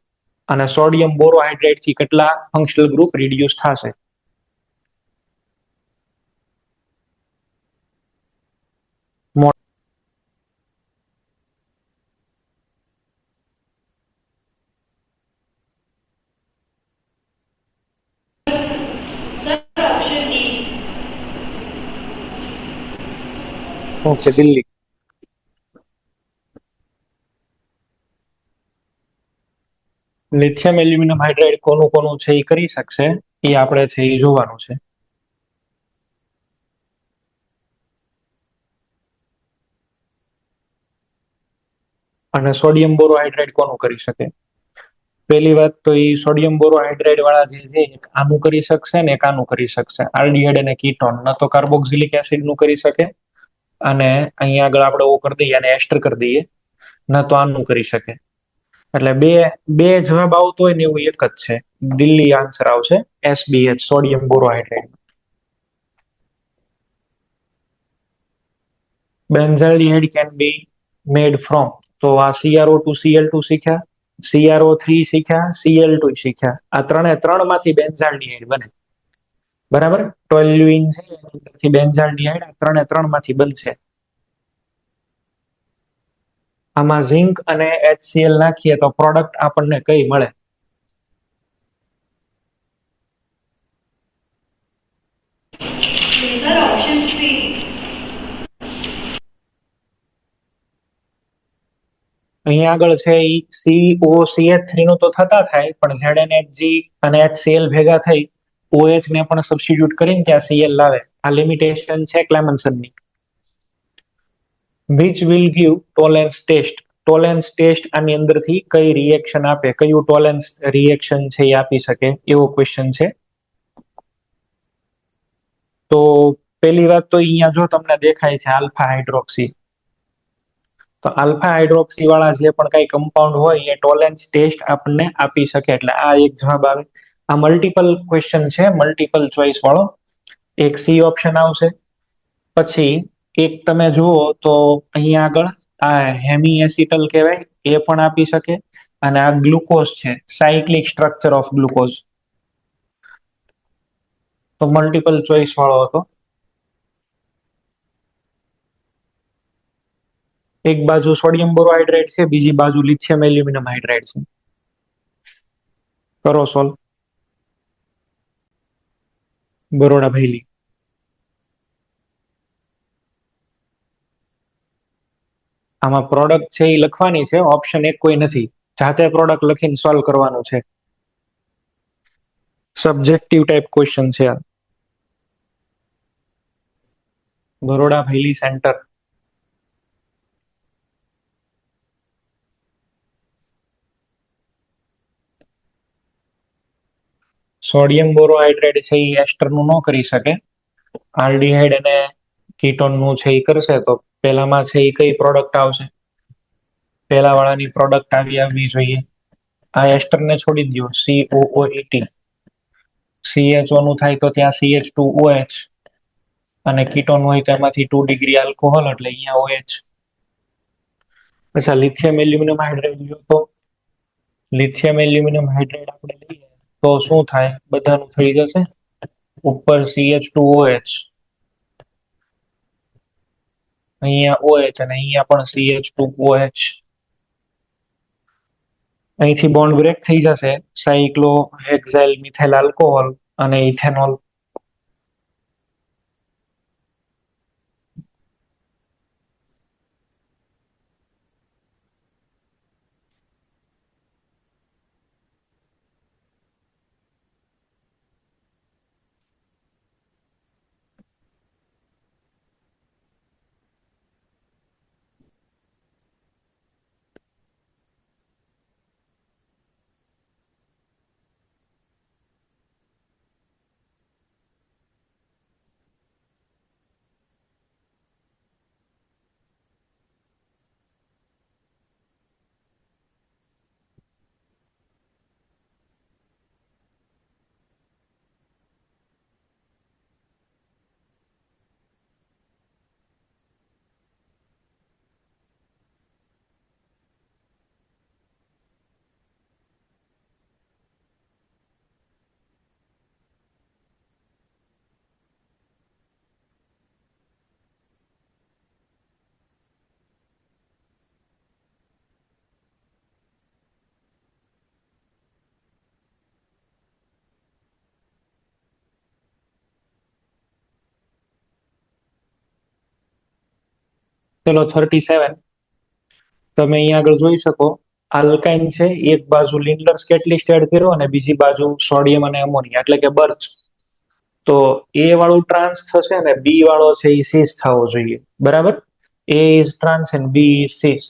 અને સોડિયમ બોરોહાઇડ્રેટ થી કેટલા ફંક્શનલ ગ્રુપ રિડ્યુસ થશે? છે દિલ્હી. લિથિયમ એલ્યુમિનિયમ હાઇડ્રાઇડ કોનું કોનું છે એ કરી શકશે એ આપણે છે એ જોવાનું છે. અને સોડિયમ બોરોહાઇડ્રાઇડ કોનું કરી શકે? પહેલી વાત તો એ સોડિયમ બોરોહાઇડ્રાઇડ વાળા જે છે એક આનું કરી શકશે ને એક આનું કરી શકશે, આલ્ડીહાઇડ અને કીટોન. ન તો કાર્બોક્સિલિક એસિડ નું કરી શકે, અને અહીંયા આગળ આપણે ઓ કરી દઈએ અને એસ્ટર કરી દઈએ, ન તો આનું કરી શકે. એટલે બે બે જવાબ આવતો હોય ને એવું એક જ છે, દિલ્હી આન્સર આવશે, SBH sodium borohydride. Benzaldehyde can be made from, તો આ CrO2 Cl2 શીખ્યા, CrO3 શીખ્યા, Cl2 શીખ્યા. આ ત્રણ માંથી બેન્ઝાલ્ડિહાઇડ બને. બરાબર, ટોલ્યુઇન છે એની અંદરથી બેન્ઝાલ્ડિહાઇડ, આ ત્રણ માંથી બનશે. આમાં ઝિંક અને HCl નાખીએ તો પ્રોડક્ટ આપણને કઈ મળે? Sir option C. અહીંયા આગળ છે ઈ COCH3 નું તો થતા થાય, પણ ZnHg અને HCl ભેગા થઈ OH ને પણ સબસ્ટિટ્યુટ કરીને ત્યાં Cl લાવે. આ લિમિટેશન છે ક્લેમન્સનની. Which will give Tollens test? Tollens test આની અંદરથી કઈ રિએક્શન આપે, કયું ટોલેન્સ રિએક્શન છે એ આપી શકે, એવો ક્વેશ્ચન છે. તો પહેલી વાત તો અહીંયા જો તમને દેખાય છે આલ્ફા હાઇડ્રોક્સી, તો આલ્ફા હાઇડ્રોક્સી વાળા જે પણ કઈ કમ્પાઉન્ડ હોય એ ટોલેન્સ ટેસ્ટ આપણને આપી શકે, એટલે આ એક જવાબ આવે. આ મલ્ટિપલ ક્વેશ્ચન છે, મલ્ટિપલ ચોઇસ વાળો. એક સી ઓપ્શન આવશે. પછી એક તમે જુઓ તો અહીંયા આગળ આ હેમી એસિટલ કહેવાય, એ પણ આપી શકે. અને આ ગ્લુકોઝ છે, સાયક્લિક સ્ટ્રક્ચર ઓફ ગ્લુકોઝ, તો મલ્ટિપલ ચોઇસ વાળો હતો. એક બાજુ સોડિયમ બોરોહાઇડ્રેટ છે, બીજી બાજુ લિથિયમ એલ્યુમિનિયમ હાઇડ્રાઇડ છે. કરો સોલ્વ. બરોડા ભૈલી. આમાં પ્રોડક્ટ છે એ લખવાની છે, ઓપ્શન એક કોઈ નથી, જાતે પ્રોડક્ટ લખીને સોલ્વ કરવાનું છે. સબ્જેક્ટિવ ટાઈપ ક્વેશ્ચન છે આ. બરોડા ભૈલી સેન્ટર. સોડિયમ બોરોહાઇડ્રેટ છે એ એસ્ટરનું ન કરી શકે, આલ્ડીહાઇડ અને કીટોનનું છે એ કરશે. તો પહેલામાં છે એ કઈ પ્રોડક્ટ આવશે? પહેલા વાળાની પ્રોડક્ટ આવવી જોઈએ. આ એસ્ટરને છોડી દો, COOH. CHO નું થાય તો ત્યાં CH2OH, અને કીટોન હોય તો એમાંથી 2 ડિગ્રી આલ્કોહોલ, એટલે અહીંયા OH. અચ્છા, લિથિયમ એલ્યુમિનિયમ હાઇડ્રાઇડ લ્યો તો લિથિયમ એલ્યુમિનિયમ હાઇડ્રાઇડ આપણે લઈએ તો શું થાય? બધાનું થઈ જશે, ઉપર CH2OH, અહીંયા OH, અને અહીંયા પણ CH2OH. અહીંથી બોન્ડ બ્રેક થઈ જશે, સાયક્લો હેક્ઝાઇલ મિથાઇલ આલ્કોહોલ અને ઇથેનોલ. ચલો 37 તમે અહીંયા આગળ જોઈ શકો આલ્કાઇન છે, એક બાજુ લિન્ડર્સ કેટલિસ્ટ એડ કર્યો અને બીજી બાજુ સોડિયમ અને એમોનિયા એટલે કે બર્ચ. તો એ વાળું ટ્રાન્સ થશે ને બી વાળો છે એ સીસ થવો જોઈએ, બરાબર. A is trans and B is cis.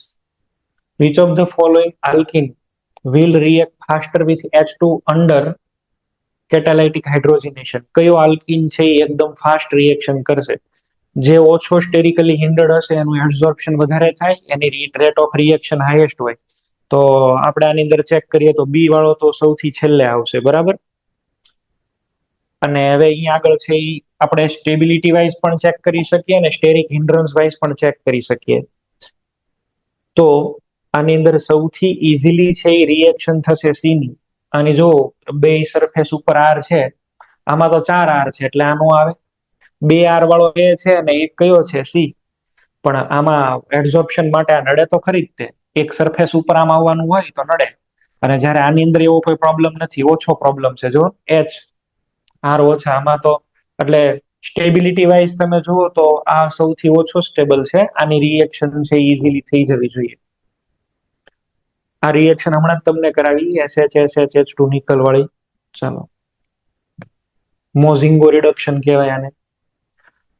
Which of the following alkene will react faster with H2 under catalytic hydrogenation? કયો આલ્કિન છે એ એકદમ ફાસ્ટ રિએક્શન કરશે? જે ઓછો સ્ટેરિકલી હિન્ડર્ડ હશે એનું એબ્ઝોર્પ્શન વધારે થાય, એની રેટ ઓફ રિએક્શન હાઈએસ્ટ હોય. તો આપણે આની અંદર ચેક કરીએ તો બી વાળો તો સૌથી છેલ્લે આવશે, બરાબર. અને હવે અહીંયા આગળ છે એ આપણે સ્ટેબિલિટી વાઇઝ પણ ચેક કરી શકીએ અને સ્ટેરિક હિન્ડ્રન્સ વાઇઝ પણ ચેક કરી શકીએ. તો આની અંદર સૌથી ઇઝીલી છે એ રિએક્શન થશે સી ની. અને જો બે સરફેસ ઉપર આર છે, આમાં તો 4 આર છે એટલે આનો આવે. 2 આર વાળો એ છે અને એક કયો છે સી. પણ આમાં એબ્ઝોર્પ્શન માટે આ નડે તો ખરી જ તે. એક સરફેસ ઉપર આમ આવવાનું હોય તો નડે. અને જ્યારે આની અંદર એવો કોઈ પ્રોબ્લેમ નથી, ઓછો પ્રોબ્લેમ છે. જો એચ આર ઓછા આમાં તો, એટલે સ્ટેબિલિટી વાઇઝ તમે જુઓ તો આ સૌથી ઓછો સ્ટેબલ છે. આની રિએક્શન છે ઇઝીલી થઈ જવી જોઈએ. આ રિએક્શન હમણાં જ તમને કરાવી SH2 નિકલ વાળી. ચાલો, મોઝિંગો રિડક્શન કહેવાય આને.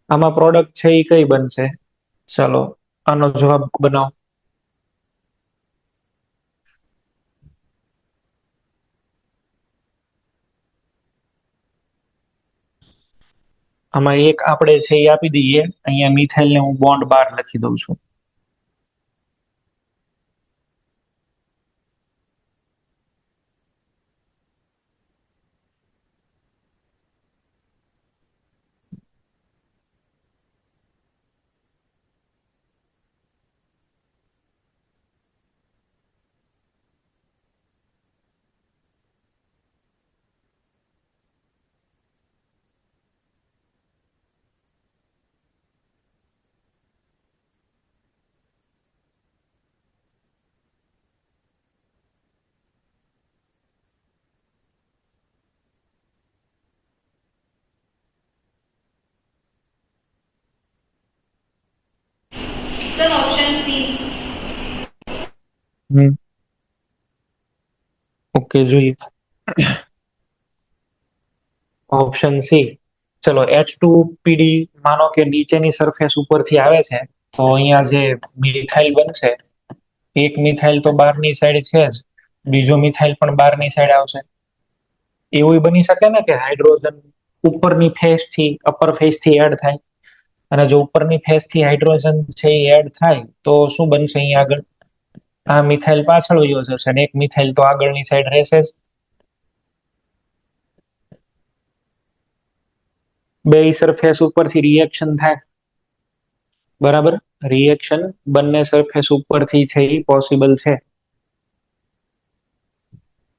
આમાં પ્રોડક્ટ છે એ કઈ બનશે? ચાલો આનો જવાબ બનાવો. આમાં એક આપણે છે એ આપી દઈએ. અહીંયા મિથાઇલ ને હું બોન્ડ બાર લખી દઉં છું. Sir option C. ઓકે, જોઈએ ઓપ્શન સી. ચલો H2PD માનો કે નીચેની સરફેસ ઉપરથી આવે છે, તો અહીંયા જે મિથાઇલ બનશે, એક મિથાઇલ તો બહારની સાઈડ છે જ, બીજો મિથાઇલ પણ બહારની સાઈડ આવશે. એવું બની શકે ને કે હાઇડ્રોજન ઉપરની ફેસ થી અપર ફેસ થી એડ થાય. અને જો ઉપરની ફેસ થી હાઇડ્રોજન છે એ એડ થાય તો શું બનશે? અહીંયા આગળ આ મિથાઇલ પાછળ વયો જશે અને એક મિથાઇલ તો આગળની સાઈડ રહેશે જ. બે સરફેસ ઉપરથી રિએક્શન થાય, બરાબર. રિએક્શન બંને સરફેસ ઉપરથી છે એ પોસિબલ છે.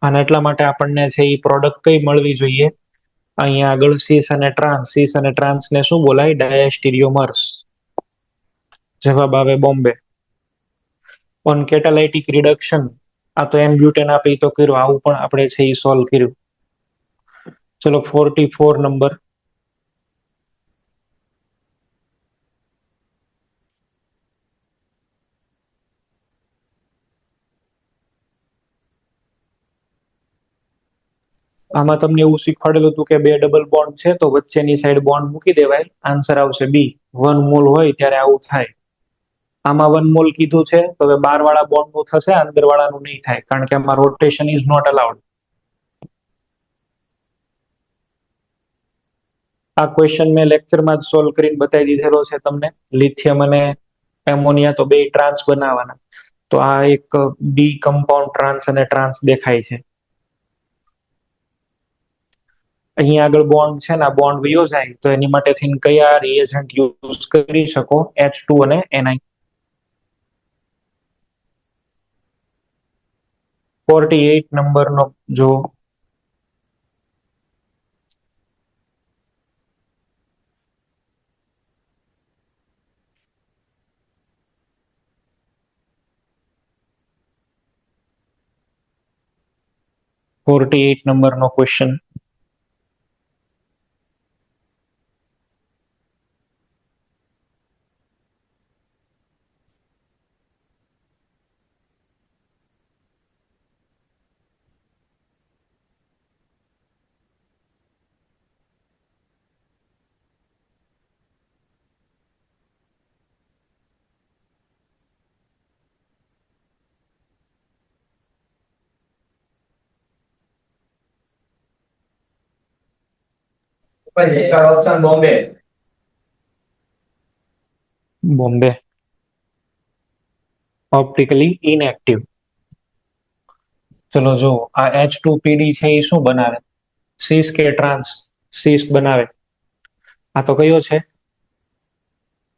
અને એટલા માટે આપણને છે એ પ્રોડક્ટ કઈ મળવી જોઈએ? અહીંયા આગળ સીસ અને ટ્રાન્સ. સીસ અને ટ્રાન્સ ને શું બોલાય? ડાયસ્ટીરિયોમર્સ. જવાબ આવે બોમ્બે. ઓન કેટાલાઇટિક રિડક્શન, આ તો એમ બ્યુટેન આપે તો કર્યું, આવું પણ આપણે છે એ સોલ્વ કર્યું. ચલો 44 નંબર. આમાં તમને એવું શીખવાડેલું હતું કે બે ડબલ બોન્ડ છે તો વચ્ચેની સાઈડ બોન્ડ મૂકી દેવાય. આન્સર આવશે બી. 1 મોલ હોય ત્યારે આવું થાય. આમાં 1 મોલ કીધું છે તો હવે બાર વાળા બોન્ડ નું થશે, અંદર વાળાનું નહીં થાય, કારણ કે આમાં રોટેશન ઇઝ નોટ અલાઉડ. આ ક્વેશ્ચન મેં લેક્ચરમાં જ સોલ્વ કરીને બતાવી દીધેલો છે તમને. લિથિયમ અને એમોનિયા તો બે ટ્રાન્સ બનાવવાના. તો આ એક બી કમ્પાઉન્ડ ટ્રાન્સ અને ટ્રાન્સ દેખાય છે. અહીંયા આગળ બોન્ડ છે ને, આ બોન્ડ વયો જાય તો એની માટે થઈને કયા રિએજન્ટ યુઝ કરી શકો? H2 અને Ni. 48 નંબરનો જો. નંબરનો ક્વેશ્ચન. પછી sir option Bombay. Bombay optically inactive. ચલો જો આ H2PD છે એ શું બનાવે? સીસ કે ટ્રાન્સ? સીસ બનાવે. આ તો કયો છે?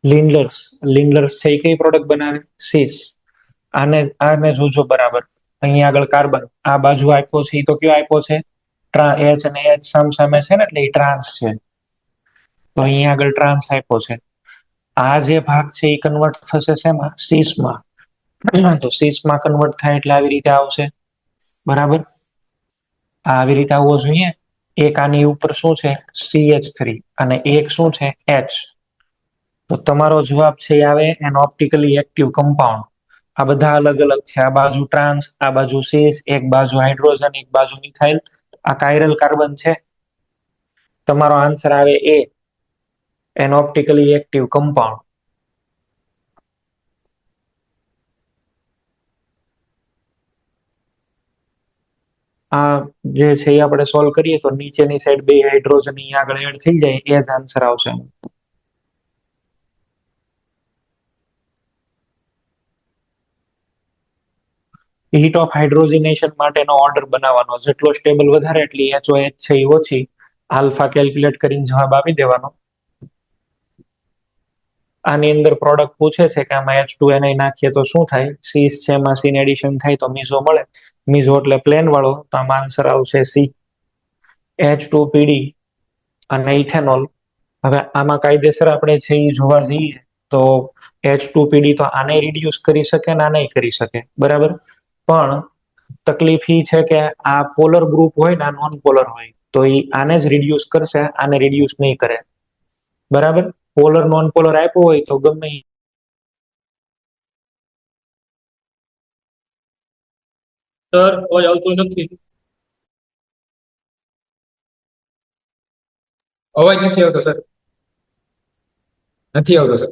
લિન્ડલર્સ. લિન્ડલર્સ છે એ કઈ પ્રોડક્ટ બનાવે? સીસ. આને જોજો બરાબર. અહીંયા આગળ કાર્બન આ બાજુ આપ્યો છે એ તો કયો આપ્યો છે? H અને H સામે છે ને એટલે એ ટ્રાન્સ છે. તો અહીંયા આગળ ટ્રાન્સ આપ્યો છે. આ જે ભાગ છે એ કન્વર્ટ થશે શેમાં? સીસમાં. તો સીસમાં કન્વર્ટ થાય એટલે આવી રીતે આવશે. બરાબર. આ આવી રીતે આવવો જોઈએ. એક આની ઉપર શું છે? CH3 અને એક શું છે? H. તો તમારો જવાબ છે એ આવે એન ઓપ્ટિકલી એક્ટિવ કમ્પાઉન્ડ. આ બધા અલગ અલગ છે. આ બાજુ ટ્રાન્સ, આ બાજુ સીસ, એક બાજુ હાઇડ્રોજન, એક બાજુ મિથાઇલ. આ કાયરલ કાર્બન છે. તમારો આન્સર આવે એ, એન ઓપ્ટિકલી એક્ટિવ કમ્પાઉન્ડ. આ જે છે એ આપણે સોલ્વ કરીએ તો નીચેની સાઈડ બે હાઇડ્રોજન અહીં આગળ એડ થઈ જાય એ જ આન્સર આવશે. હીટ ઓફ હાઇડ્રોજનેશન માટેનો ઓર્ડર બનાવવાનો. જેટલો સ્ટેબલ વધારે એટલી HOH છે એ ઓછી. આલ્ફા કેલ્ક્યુલેટ કરીને જવાબ આપી દેવાનો. આની અંદર પ્રોડક્ટ પૂછે છે કે આમાં H2Ni નાખીએ તો શું થાય? સીસ છે એમાં સીન એડિશન થાય તો મીઝો મળે. મીઝો એટલે પ્લેન વાળો, તો આમાં આન્સર આવશે સી. H2PD અને ઇથેનોલ. હવે આમાં કાયદેસર આપણે છે એ જોવા જઈએ તો H2PD તો આને રિડ્યુસ કરી શકે ને આને કરી શકે. બરાબર. પણ તકલીફ એ છે કે આ પોલર ગ્રુપ હોય ને આ નોન પોલર હોય તો એ આને જ રિડ્યુસ કરશે, આને રિડ્યુસ નહીં કરે. બરાબર. પોલર નોન પોલર આપ્યું હોય તો ગમે સર અવાજ આવતો નથી. અવાજ નથી આવતો સર. નથી આવતો સર.